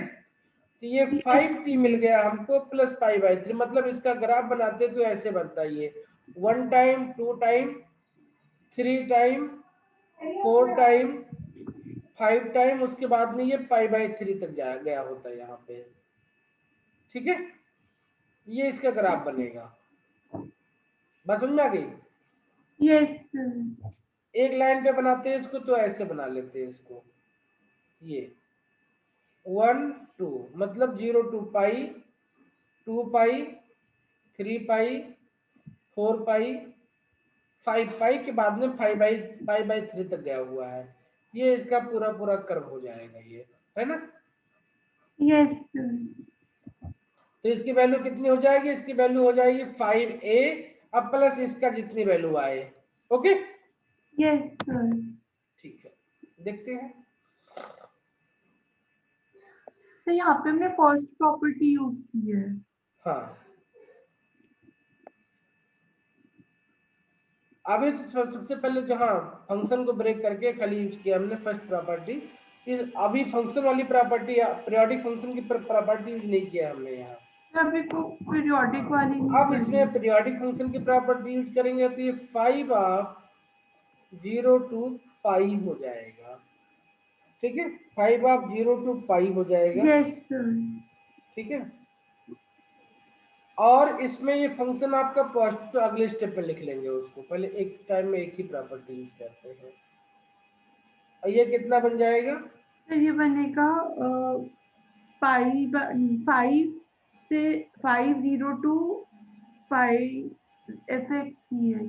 तो ये 5t मिल गया हमको प्लस पाई बाई 3, मतलब इसका ग्राफ बनाते तो ऐसे बनता है, ये 1 time 2 time 3 time 4 time 5 time, उसके बाद में ये पाई बाई 3 तक जा गया होता है यहाँ पे। ठीक है, ये इसका ग्राफ बनेगा। बस समझ में आ गई। Yes sir. एक लाइन पे बनाते हैं इसको, तो ऐसे बना लेते हैं इसको, ये 1 2 मतलब 0 टू पाई, 2 पाई, 3 पाई, 4 पाई, 5 पाई के बाद में 5/3 तक गया हुआ है। ये इसका पूरा पूरा कर्व हो जाएगा, ये है ना। Yes sir. तो इसकी वैल्यू कितनी हो जाएगी, इसकी वैल्यू हो जाएगी 5a अब प्लस इसका जितनी वैल्यू आए। Okay yes sir. ठीक है, देखते हैं। तो यहाँ पे हमने फर्स्ट प्रॉपर्टी यूज की है। हाँ अभी तो सबसे पहले जहाँ फंक्शन को ब्रेक करके खाली यूज किया हमने फर्स्ट प्रॉपर्टी। अभी फंक्शन वाली प्रॉपर्टी, पीरियोडिक फंक्शन की प्रॉपर्टी यूज नहीं किया हमने यहाँ। अभी तो पीरियोडिक वाली नहीं अब पढ़ी। इसमें पीरियोडिक फंक्शन की प्रॉपर्टी यूज करेंगे तो ये 5 ऑफ 0 टू पाई हो जाएगा। ठीक है, 5 ऑफ 0 टू पाई हो जाएगा। Yes sir. ठीक है, और इसमें ये फंक्शन आपका पॉजिटिव, तो अगले स्टेप पे लिख लेंगे उसको, पहले एक टाइम में एक ही प्रॉपर्टी यूज करते हैं। और ये कितना बन जाएगा, तो ये बनेगा 5 से 5 0 to 5 fx dx।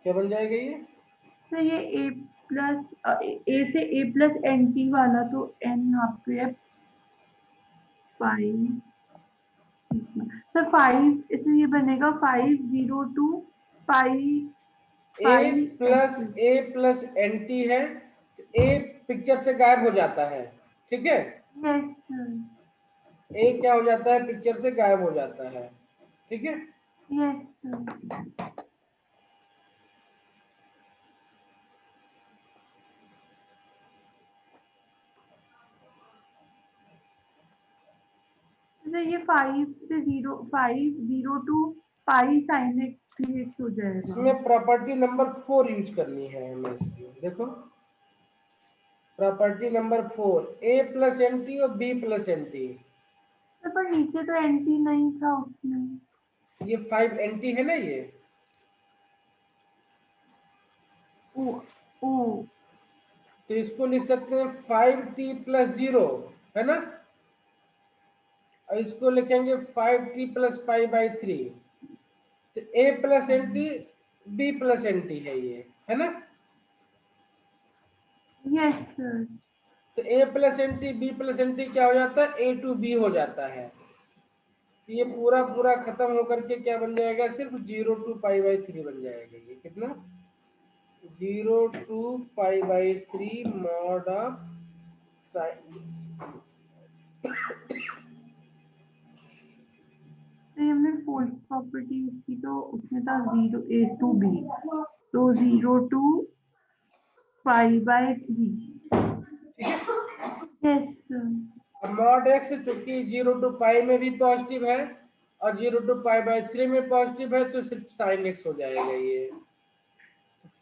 क्या बन जाएगा ये, तो ये ए से ए प्लस एन टी वाला, तो एन यहाँ पे है 5। सर 5 इसमें ये बनेगा 5 0 to 5 A plus N T है, तो ए पिक्चर से गायब हो जाता है। ठीक है, यस सर। ए क्या हो जाता है, पिक्चर से गायब हो जाता है। ठीक है, यस सर। तो ये 5 0 to 5 sin x हो जाएगा। इसमें प्रॉपर्टी नंबर 4 यूज करनी है हमें इसकी। देखो प्रॉपर्टी नंबर 4, ए प्लस एन टी और बी प्लस एन टी। तो पर नीचे तो एंटी नहीं था उसमें। ये 5 एन टी है ना ये, ओ ओ तो इसको लिख सकते हैं 5t प्लस 0, है ना। और इसको लिखेंगे 5t प्लस पाई/3। तो a plus N T, B plus N T है ये, है ना। Yes sir. तो a plus N T B plus N T क्या हो जाता है, a टू बी हो जाता है। तो ये पूरा पूरा खत्म होकर के क्या बन जाएगा, सिर्फ 0 टू पाई/3 बन जाएगा। ये कितना, 0 टू पाई/3 मॉड ऑफ साइन। तो हमने फोर्थ प्रॉपर्टी उसकी, तो उसमें था 0 a to b, तो 0 to 5/3। Yes sir. अब मॉड एक्स चूंकि 0 टू पाई में भी पॉजिटिव है और 0 टू पाई/3 में पॉजिटिव है, तो सिर्फ साइन एक्स हो जाएगा ये।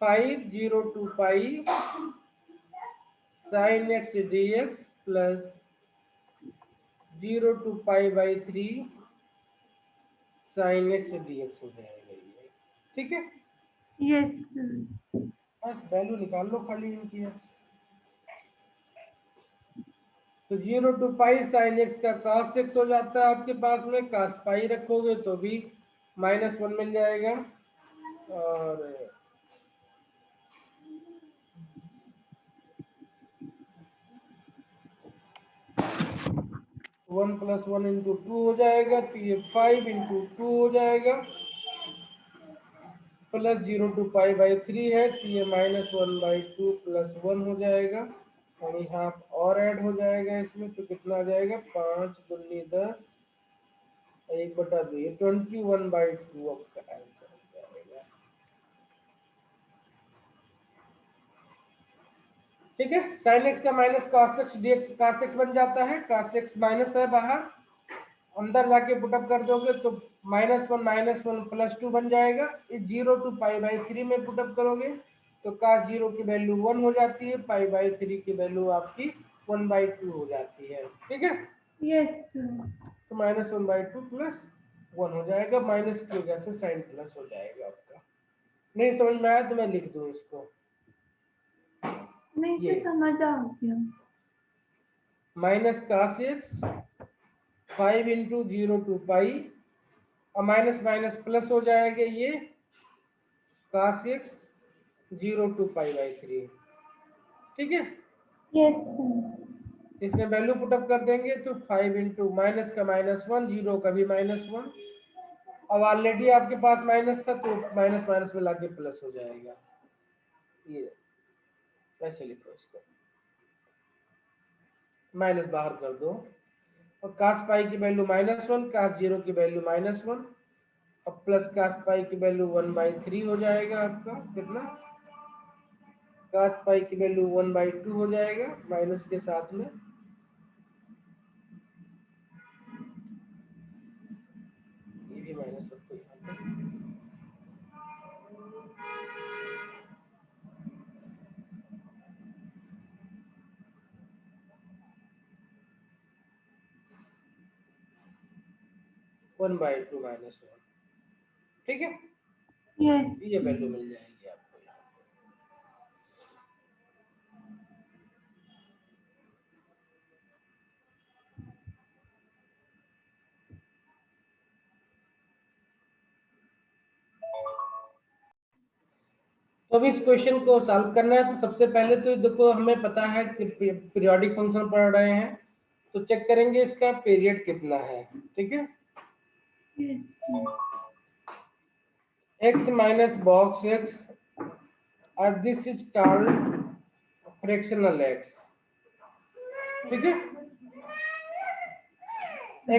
5 0 to pi sine X D X plus 0 to पाई/3 साइन एक्स डी एक्स हो जाएगा ये। ठीक है, यस सर। बस वैल्यू निकाल लो खाली इनकी। तो 0 टू पाई साइन एक्स का cos x हो जाता है आपके पास में, cos पाई रखोगे तो भी -1 मिल जाएगा। और 1 + 1 × 2 हो जाएगा, तो ये 5 × 2 हो जाएगा, प्लस 0 टू पाई/3 है, तो ये -1/2 + 1 हो जाएगा। और यहाँ और ऐड हो जाएगा इसमें, तो कितना आ जाएगा, 5 दूनी 10, 1/2, ये 21/2 आपका आंसर हो जाएगा। ठीक है, साइन एक्स का minus cos x dx, cos x बन जाता है, cos x माइनस है बाहर, अंदर जाके पुटअप कर दोगे तो -1 + 2 बन जाएगा। इस 0 टू पाई/3 में पुटअप करोगे तो cos 0 की वैल्यू 1 हो जाती है, पाई/3 की वैल्यू आपकी 1/2 हो जाती है। ठीक है, यस सर। तो -1/2 + 1 हो जाएगा, माइनस की वजह से साइन प्लस हो जाएगा आपका। नहीं समझ में आया तो मैं लिख दूं इसको, नहीं ये तो समझ आ गया। Minus cos x 5 into 0 to pi, और माइनस माइनस प्लस हो जाएगा ये cos x 0 to pi by 3। ठीक है, यस इसमें वैल्यू पुटअप कर देंगे तो 5 इंटू माइनस का -1, 0 का भी -1। अब ऑलरेडी आपके पास माइनस था तो माइनस माइनस में लाके प्लस हो जाएगा। ये ऐसे लिखो इसको, माइनस बाहर कर दो, और cos पाई की वैल्यू -1, cos 0 की वैल्यू -1, अब प्लस cos पाई की वैल्यू 1/3 हो जाएगा आपका कितना, cos पाई की वैल्यू 1/2 हो जाएगा माइनस के साथ में। ये भी माइनस सबको यहाँ पे, (1/2 -1). ठीक है, यस ये वैल्यू मिल जाएगी आपको यहाँ पे। तो अब इस क्वेश्चन को सॉल्व करना है, तो सबसे पहले तो देखो हमें पता है कि पीरियोडिक फंक्शन पढ़ रहे हैं, तो चेक करेंगे इसका पीरियड कितना है। ठीक है, x minus box x, और this is called fractional x। ठीक है,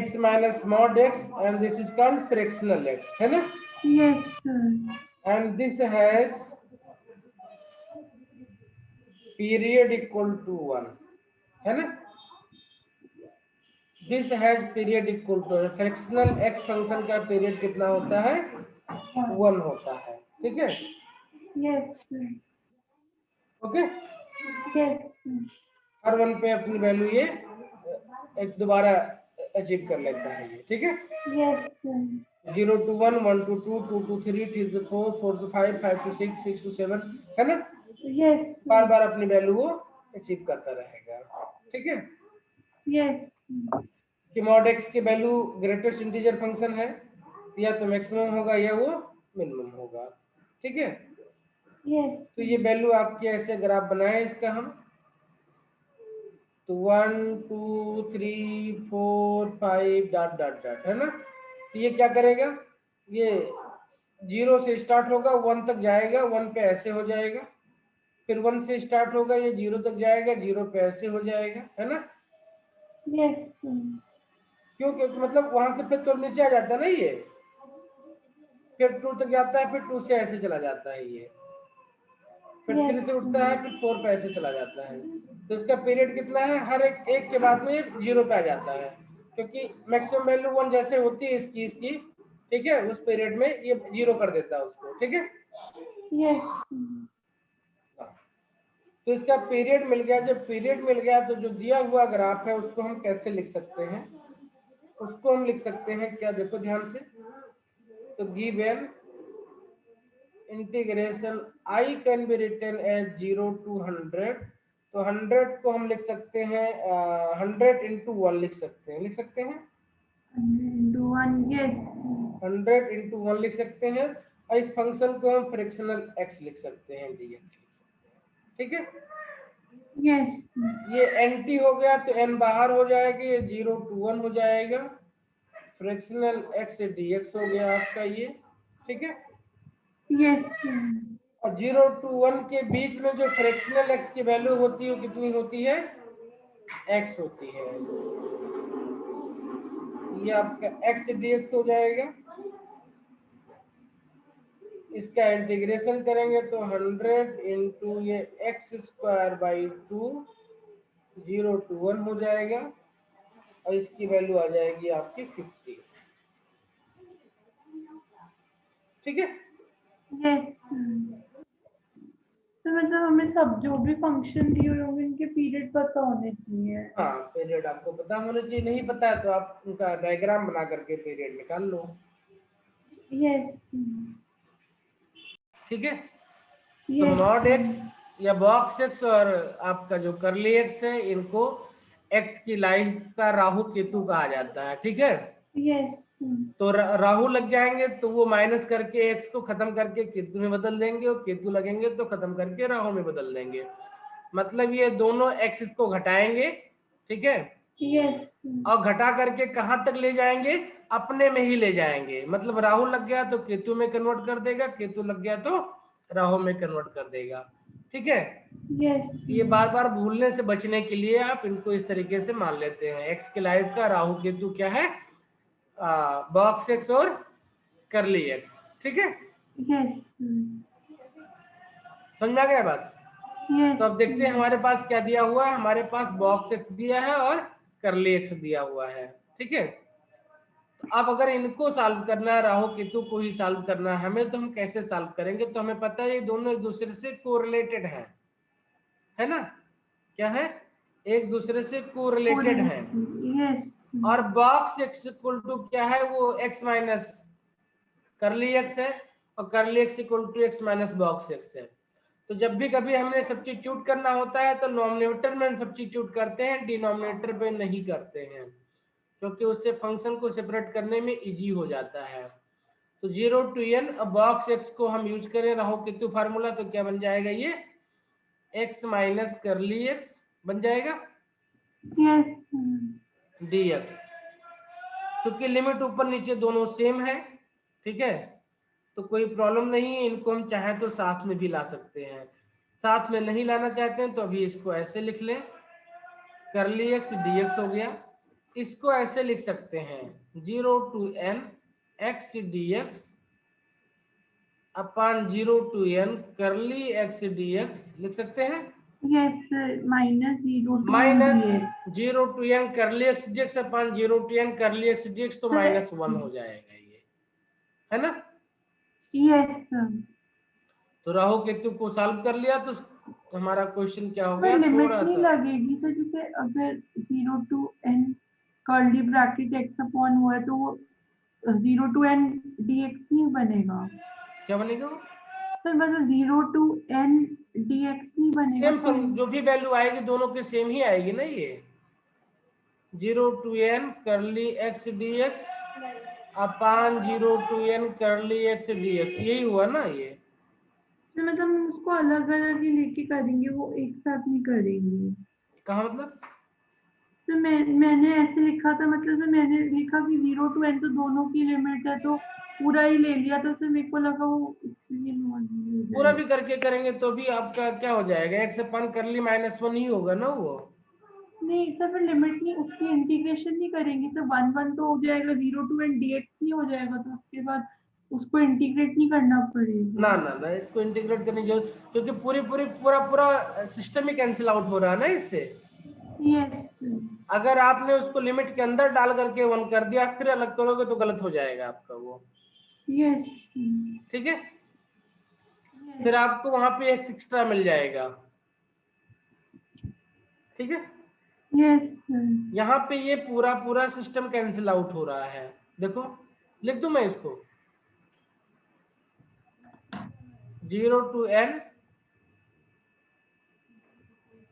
x minus mod x and this is called fractional x, है ना। Yes and this has period equal to 1, है ना। this has period equal to, fractional x function का period कितना होता है, 1 होता है। ठीक है, यस ओके, यस हर वन पे अपनी वैल्यू ये एक दोबारा अचीव कर लेता है ये। ठीक है, yes 0 to 1, 1 to 2, 2 to 3, 3 to 4, 4 to 5, 5 to 6, 6 to 7, है ना। यस बार बार अपनी वैल्यू वो अचीव करता रहेगा। ठीक है, यस कि मॉड एक्स की वैल्यू ग्रेटेस्ट इंटीजर फंक्शन है, या तो मैक्सिमम होगा या वो मिनिमम होगा। ठीक है, यस तो ये वैल्यू आपके ऐसे अगर आप बनाए इसका हम, तो 1 2 3 4 5 डॉट डॉट डॉट, है ना। तो ये क्या करेगा, ये 0 से स्टार्ट होगा 1 तक जाएगा, 1 पे ऐसे हो जाएगा, फिर 1 से स्टार्ट होगा ये 0 तक जाएगा, 0 पे ऐसे हो जाएगा, है ना। यस क्यों, क्योंकि मतलब वहां से फिर तो नीचे आ जाता है ना ये, फिर 2 तक जाता है, फिर 2 से ऐसे चला जाता है ये, फिर 3 से उठता है, फिर 4 पे ऐसे चला जाता है। तो इसका पीरियड कितना है, हर एक के बाद में 0 पे आ जाता है, क्योंकि मैक्सिमम वैल्यू 1 जैसे होती है इसकी, ठीक है, उस पीरियड में ये 0 कर देता है उसको। ठीक है, यस तो इसका पीरियड मिल गया। जब पीरियड मिल गया तो जो दिया हुआ ग्राफ है उसको हम कैसे लिख सकते हैं, उसको हम लिख सकते हैं क्या, देखो ध्यान से, तो given integration I can be written as 0 to 100, तो 100 को हम लिख सकते हैं 100 into 1 लिख सकते हैं, 100 into 1 लिख सकते हैं, और इस फंक्शन को हम फ्रैक्शनल x लिख सकते हैं, dx लिख सकते हैं। ठीक है, यस ये nt हो गया तो n बाहर हो जाएगा, ये 0 to 1 हो जाएगा, फ्रैक्शनल x dx हो गया आपका ये। ठीक है, यस और 0 to 1 के बीच में जो फ्रैक्शनल x की वैल्यू होती है वो कितनी होती है, x होती है, ये आपका x dx हो जाएगा। इसका इंटीग्रेशन करेंगे तो 100 इंटू ये x²/2 0 to 1 हो जाएगा, और इसकी वैल्यू आ जाएगी आपकी 50। ठीक है, यस तो मतलब हमें सब जो भी फंक्शन दिए हुए होंगे इनके पीरियड पता होने चाहिए। हाँ पीरियड आपको पता होना चाहिए, नहीं पता है तो आप उनका डायग्राम बना करके पीरियड निकाल लो। यस ठीक है। तो Yes. मॉड एक्स या बॉक्स एक्स और आपका जो करली एक्स है, इनको एक्स की लाइफ का राहु केतु कहा जाता है। ठीक है। Yes. तो राहु लग जाएंगे तो वो माइनस करके एक्स को खत्म करके केतु में बदल देंगे, और केतु लगेंगे तो खत्म करके राहु में बदल देंगे। मतलब ये दोनों एक्स को घटाएंगे, ठीक है, Yes. और घटा करके कहां तक ले जाएंगे, अपने में ही ले जाएंगे। मतलब राहु लग गया तो केतु में कन्वर्ट कर देगा, केतु लग गया तो राहु में कन्वर्ट कर देगा। ठीक है। Yes. ये बार बार भूलने से बचने के लिए आप इनको इस तरीके से मान लेते हैं। एक्स के लाइफ का राहु केतु क्या है, बॉक्स एक्स और करली एक्स। ठीक है, Yes. समझ में आ गया बात। Yes. तो अब देखते हैं हमारे पास क्या दिया हुआ है। हमारे पास बॉक्स एक्स दिया है और करली एक्स दिया हुआ है। ठीक है। तो अब अगर इनको सॉल्व करना है, राहु केतु को ही सॉल्व करना है हमें, तो हम कैसे सॉल्व करेंगे। तो हमें पता है ये दोनों एक दूसरे से कोरिलेटेड है ना। क्या है, एक दूसरे से कोरिलेटेड है। Yes. और बॉक्स एक्स इक्वल टू क्या है, वो एक्स माइनस करली एक्स है, और curly x equal to x minus box x है। तो जब भी कभी हमें सब्स्टिट्यूट करना होता है तो नॉमिनेटर में सब्स्टिट्यूट करते हैं, डिनोमिनेटर पे नहीं करते हैं, क्योंकि उससे फंक्शन को सेपरेट करने में इजी हो जाता है। तो 0 to n, अब बॉक्स एक्स को हम यूज करें राहु केतु फार्मूला, तो क्या बन जाएगा, ये एक्स माइनस करली एक्स बन जाएगा Yes. dx। क्योंकि लिमिट ऊपर नीचे दोनों सेम है, ठीक है, तो कोई प्रॉब्लम नहीं है। इनको हम चाहे तो साथ में भी ला सकते हैं। साथ में नहीं लाना चाहते हैं तो अभी इसको ऐसे लिख लें, करली एक्स dx हो गया। इसको ऐसे लिख सकते हैं 0 to n x dx upon 0 to n करली एक्स dx लिख सकते हैं, Yes. Minus 0 to n minus dx. 0 to n करली x dx upon 0 to n करली एक्स dx, तो -1 हो जाएगा ये, है ना। Yes. तो राहु केतु को सॉल्व कर लिया, तो हमारा क्वेश्चन क्या हो पर गया, लिमिट थोड़ा नहीं सा। लगेगी, तो जैसे अगर 0 to n curly bracket x upon हुआ है तो वो 0 to n dx नहीं बनेगा। क्या बनेगा, सर मतलब 0 to n dx नहीं बनेगा तो सेम जो भी वैल्यू आएगी दोनों के सेम ही आएगी ना। ये 0 to n करली x dx upon 0 to n करली एक्स dx, यही हुआ ना ये। तो मतलब हम उसको अलग अलग ही लेके करेंगे, वो एक साथ नहीं करेंगे। कहा मतलब, तो मैंने ऐसे लिखा था, मतलब तो मैंने लिखा कि 0 to n तो दोनों की लिमिट है, तो पूरा ही ले लिया, तो फिर मेरे को लगा वो इसलिए हो पूरा जाएगा। भी करके करेंगे तो भी आपका क्या हो जाएगा, एक्स अपान करली -1 ही होगा ना वो। नहीं सर, फिर लिमिट नहीं, उसकी इंटीग्रेशन नहीं करेंगे तो 1 तो हो जाएगा, 0 to n dx नहीं हो जाएगा, तो उसके बाद उसको इंटीग्रेट नहीं करना पड़ेगा। ना ना ना, इसको इंटीग्रेट करने की जरूरत, क्योंकि पूरी पूरी पूरा पूरा सिस्टम ही कैंसिल आउट हो रहा है ना इससे। यस। अगर आपने उसको लिमिट के अंदर डाल करके 1 कर दिया, फिर अलग करोगे तो गलत हो जाएगा आपका वो। यस। ठीक है, फिर आपको वहां पे एक्स एक्स्ट्रा मिल जाएगा। ठीक है, यस। यहाँ पे ये पूरा पूरा सिस्टम कैंसिल आउट हो रहा है। देखो, लिख दूं मैं इसको, 0 to n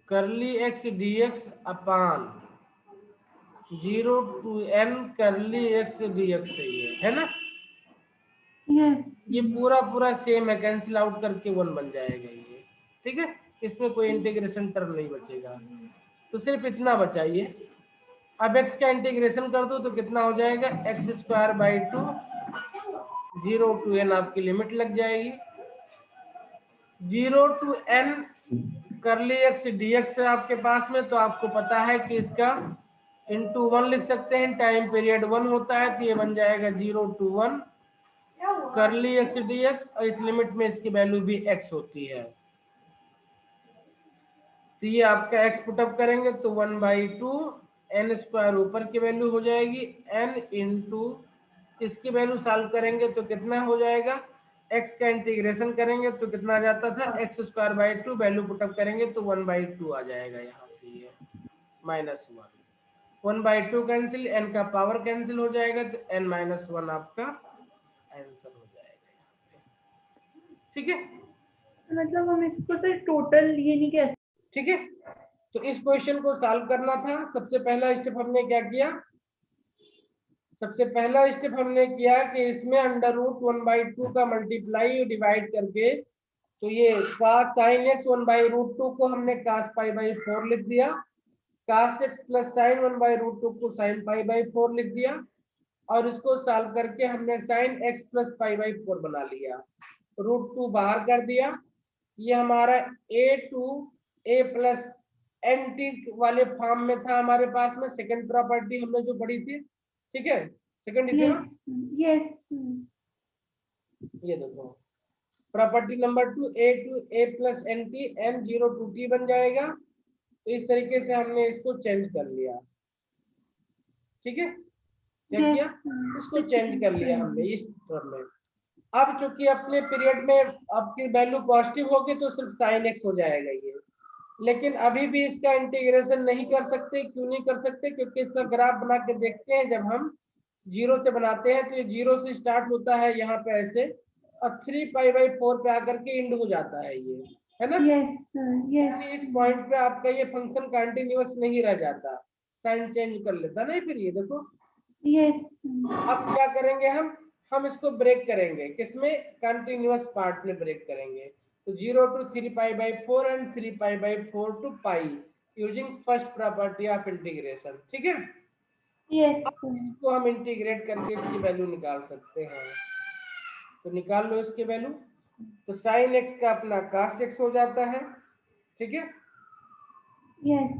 करली x dx upon 0 to n करली एक्स dx, सही है ना। यस। ये पूरा पूरा सेम है, कैंसिल आउट करके 1 बन जाएगा ये। ठीक है, इसमें कोई इंटीग्रेशन टर्म नहीं बचेगा, तो सिर्फ इतना बचा ये। अब x का इंटीग्रेशन कर दो तो कितना हो जाएगा, x² 2, 0 to n आपकी लिमिट लग जाएगी। 0 to n करली एक्स dx है आपके पास में, तो आपको पता है कि इसका इंटू 1 लिख सकते हैं, टाइम पीरियड 1 होता है, तो ये बन जाएगा 0 to 1 करली एक्स dx, और इस लिमिट में इसकी वैल्यू भी x होती है। तो ये आपका x पुटअप करेंगे तो 1/2 n² ऊपर की वैल्यू हो जाएगी, n इंटू इसकी वैल्यू सॉल्व करेंगे तो कितना हो जाएगा, x का इंटीग्रेशन करेंगे तो कितना आ जाता था, x² 2, वैल्यू पुटअप करेंगे तो 1/2 आ जाएगा। यहाँ से ये -1, 1/2 कैंसिल, n का पावर कैंसिल हो जाएगा, तो n-1 आपका आंसर हो जाएगा यहाँ पे। ठीक है, मतलब हम इसको तो टोटल ये नहीं कह सकते। ठीक है। तो इस क्वेश्चन को सॉल्व करना था। सबसे पहला स्टेप हमने क्या किया, सबसे पहला स्टेप हमने किया कि इसमें अंडर रूट 1/2 का मल्टीप्लाई डिवाइड करके, तो ये cos sin x 1/√2 को हमने cos π/4 लिख दिया, cos x प्लस sin 1/√2 को sin π/4 लिख दिया, और इसको सॉल्व करके हमने sin x प्लस π/4 बना लिया, √2 बाहर कर दिया। ये हमारा a प्लस nt वाले फॉर्म में था हमारे पास में, सेकंड प्रॉपर्टी हमने जो पढ़ी थी, ठीक है, सेकंड थी ना, यस ये देखो property number 2 a plus nt n 0 to t बन जाएगा। तो इस तरीके से हमने इसको चेंज कर लिया, ठीक है, क्या किया, इसको चेंज कर लिया हमने इस टर्म में। अब चूंकि अपने पीरियड में आपकी वैल्यू पॉजिटिव होगी तो सिर्फ साइन एक्स हो जाएगा ये, लेकिन अभी भी इसका इंटीग्रेशन नहीं कर सकते। क्यों नहीं कर सकते, क्योंकि इसका ग्राफ बना के देखते हैं, जब हम 0 से बनाते हैं तो ये 0 से स्टार्ट होता है यहाँ पे ऐसे, और 3π/4 पे आकर के एंड हो जाता है ये, है ना। यस इस पॉइंट पे आपका ये फंक्शन कंटिन्यूअस नहीं रह जाता, साइन चेंज कर लेता नहीं, फिर ये देखो। यस अब क्या करेंगे हम इसको ब्रेक करेंगे, किसमें, कंटिन्यूअस पार्ट में ब्रेक करेंगे। तो 0 to 3π/4 and 3π/4 to pi using first property of integration, ठीक है। यस इसको हम इंटीग्रेट करके इसकी वैल्यू निकाल सकते हैं, तो निकाल लो इसकी वैल्यू। तो साइन एक्स का अपना cos x हो जाता है, ठीक है, यस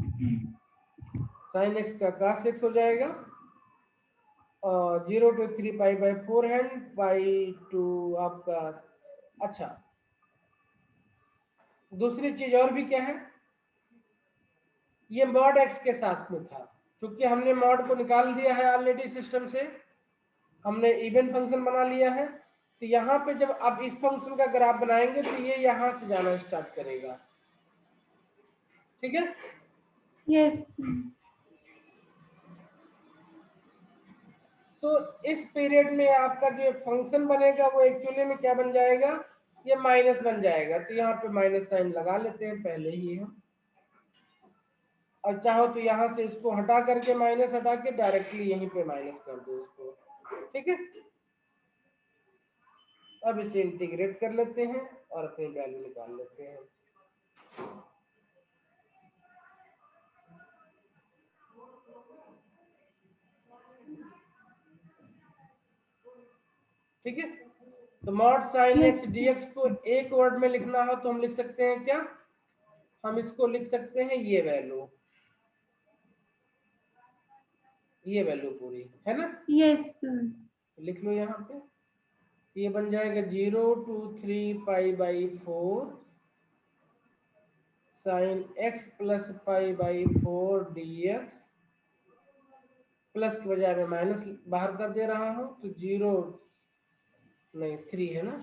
साइन एक्स का cos x हो जाएगा, और 0 to 3π/4 एंड पाई टू आपका। अच्छा, दूसरी चीज और भी क्या है, ये मॉड एक्स के साथ में था, क्योंकि हमने मॉड को निकाल दिया है ऑलरेडी सिस्टम से, हमने इवन फंक्शन बना लिया है। तो यहाँ पे जब आप इस फंक्शन का ग्राफ बनाएंगे तो ये यहाँ से जाना स्टार्ट करेगा, ठीक है। यस तो इस पीरियड में आपका जो फंक्शन बनेगा वो एक्चुअली में क्या बन जाएगा, ये माइनस बन जाएगा। तो यहाँ पे माइनस साइन लगा लेते हैं पहले ही हम, और चाहो तो यहाँ से इसको हटा करके, माइनस हटा के डायरेक्टली यहीं पे माइनस कर दो इसको, ठीक है। अब इसे इंटीग्रेट कर लेते हैं और अपनी वैल्यू निकाल लेते हैं। ठीक है, तो मॉड साइन एक्स dx को एक वर्ड में लिखना हो तो हम लिख सकते हैं क्या, हम इसको लिख सकते हैं ये वैल्यू पूरी, है ना। यस लिख लो यहाँ पे, ये बन जाएगा 0 to 3π/4 sine x plus π/4 dx, plus के बजाय मैं माइनस बाहर कर दे रहा हूं, तो 0 नहीं 3 है ना,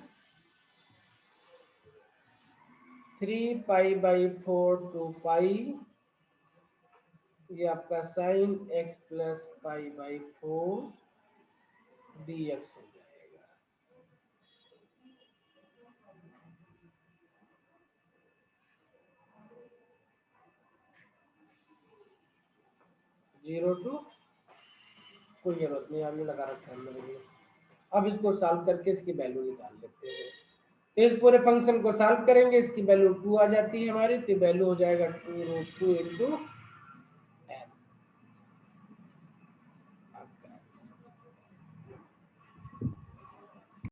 3π/4 टू पाई, ये आपका साइन x प्लस π/4 dx हो जाएगा। जीरो टू, कोई जरूरत नहीं, आपने लगा रखा है मेरे लिए। अब इसको सॉल्व करके इसकी वैल्यू निकाल लेते हैं। इस पूरे फंक्शन को सॉल्व करेंगे, इसकी वैल्यू 2 आ जाती है हमारी, तो वैल्यू हो जाएगा 2√2 इंटू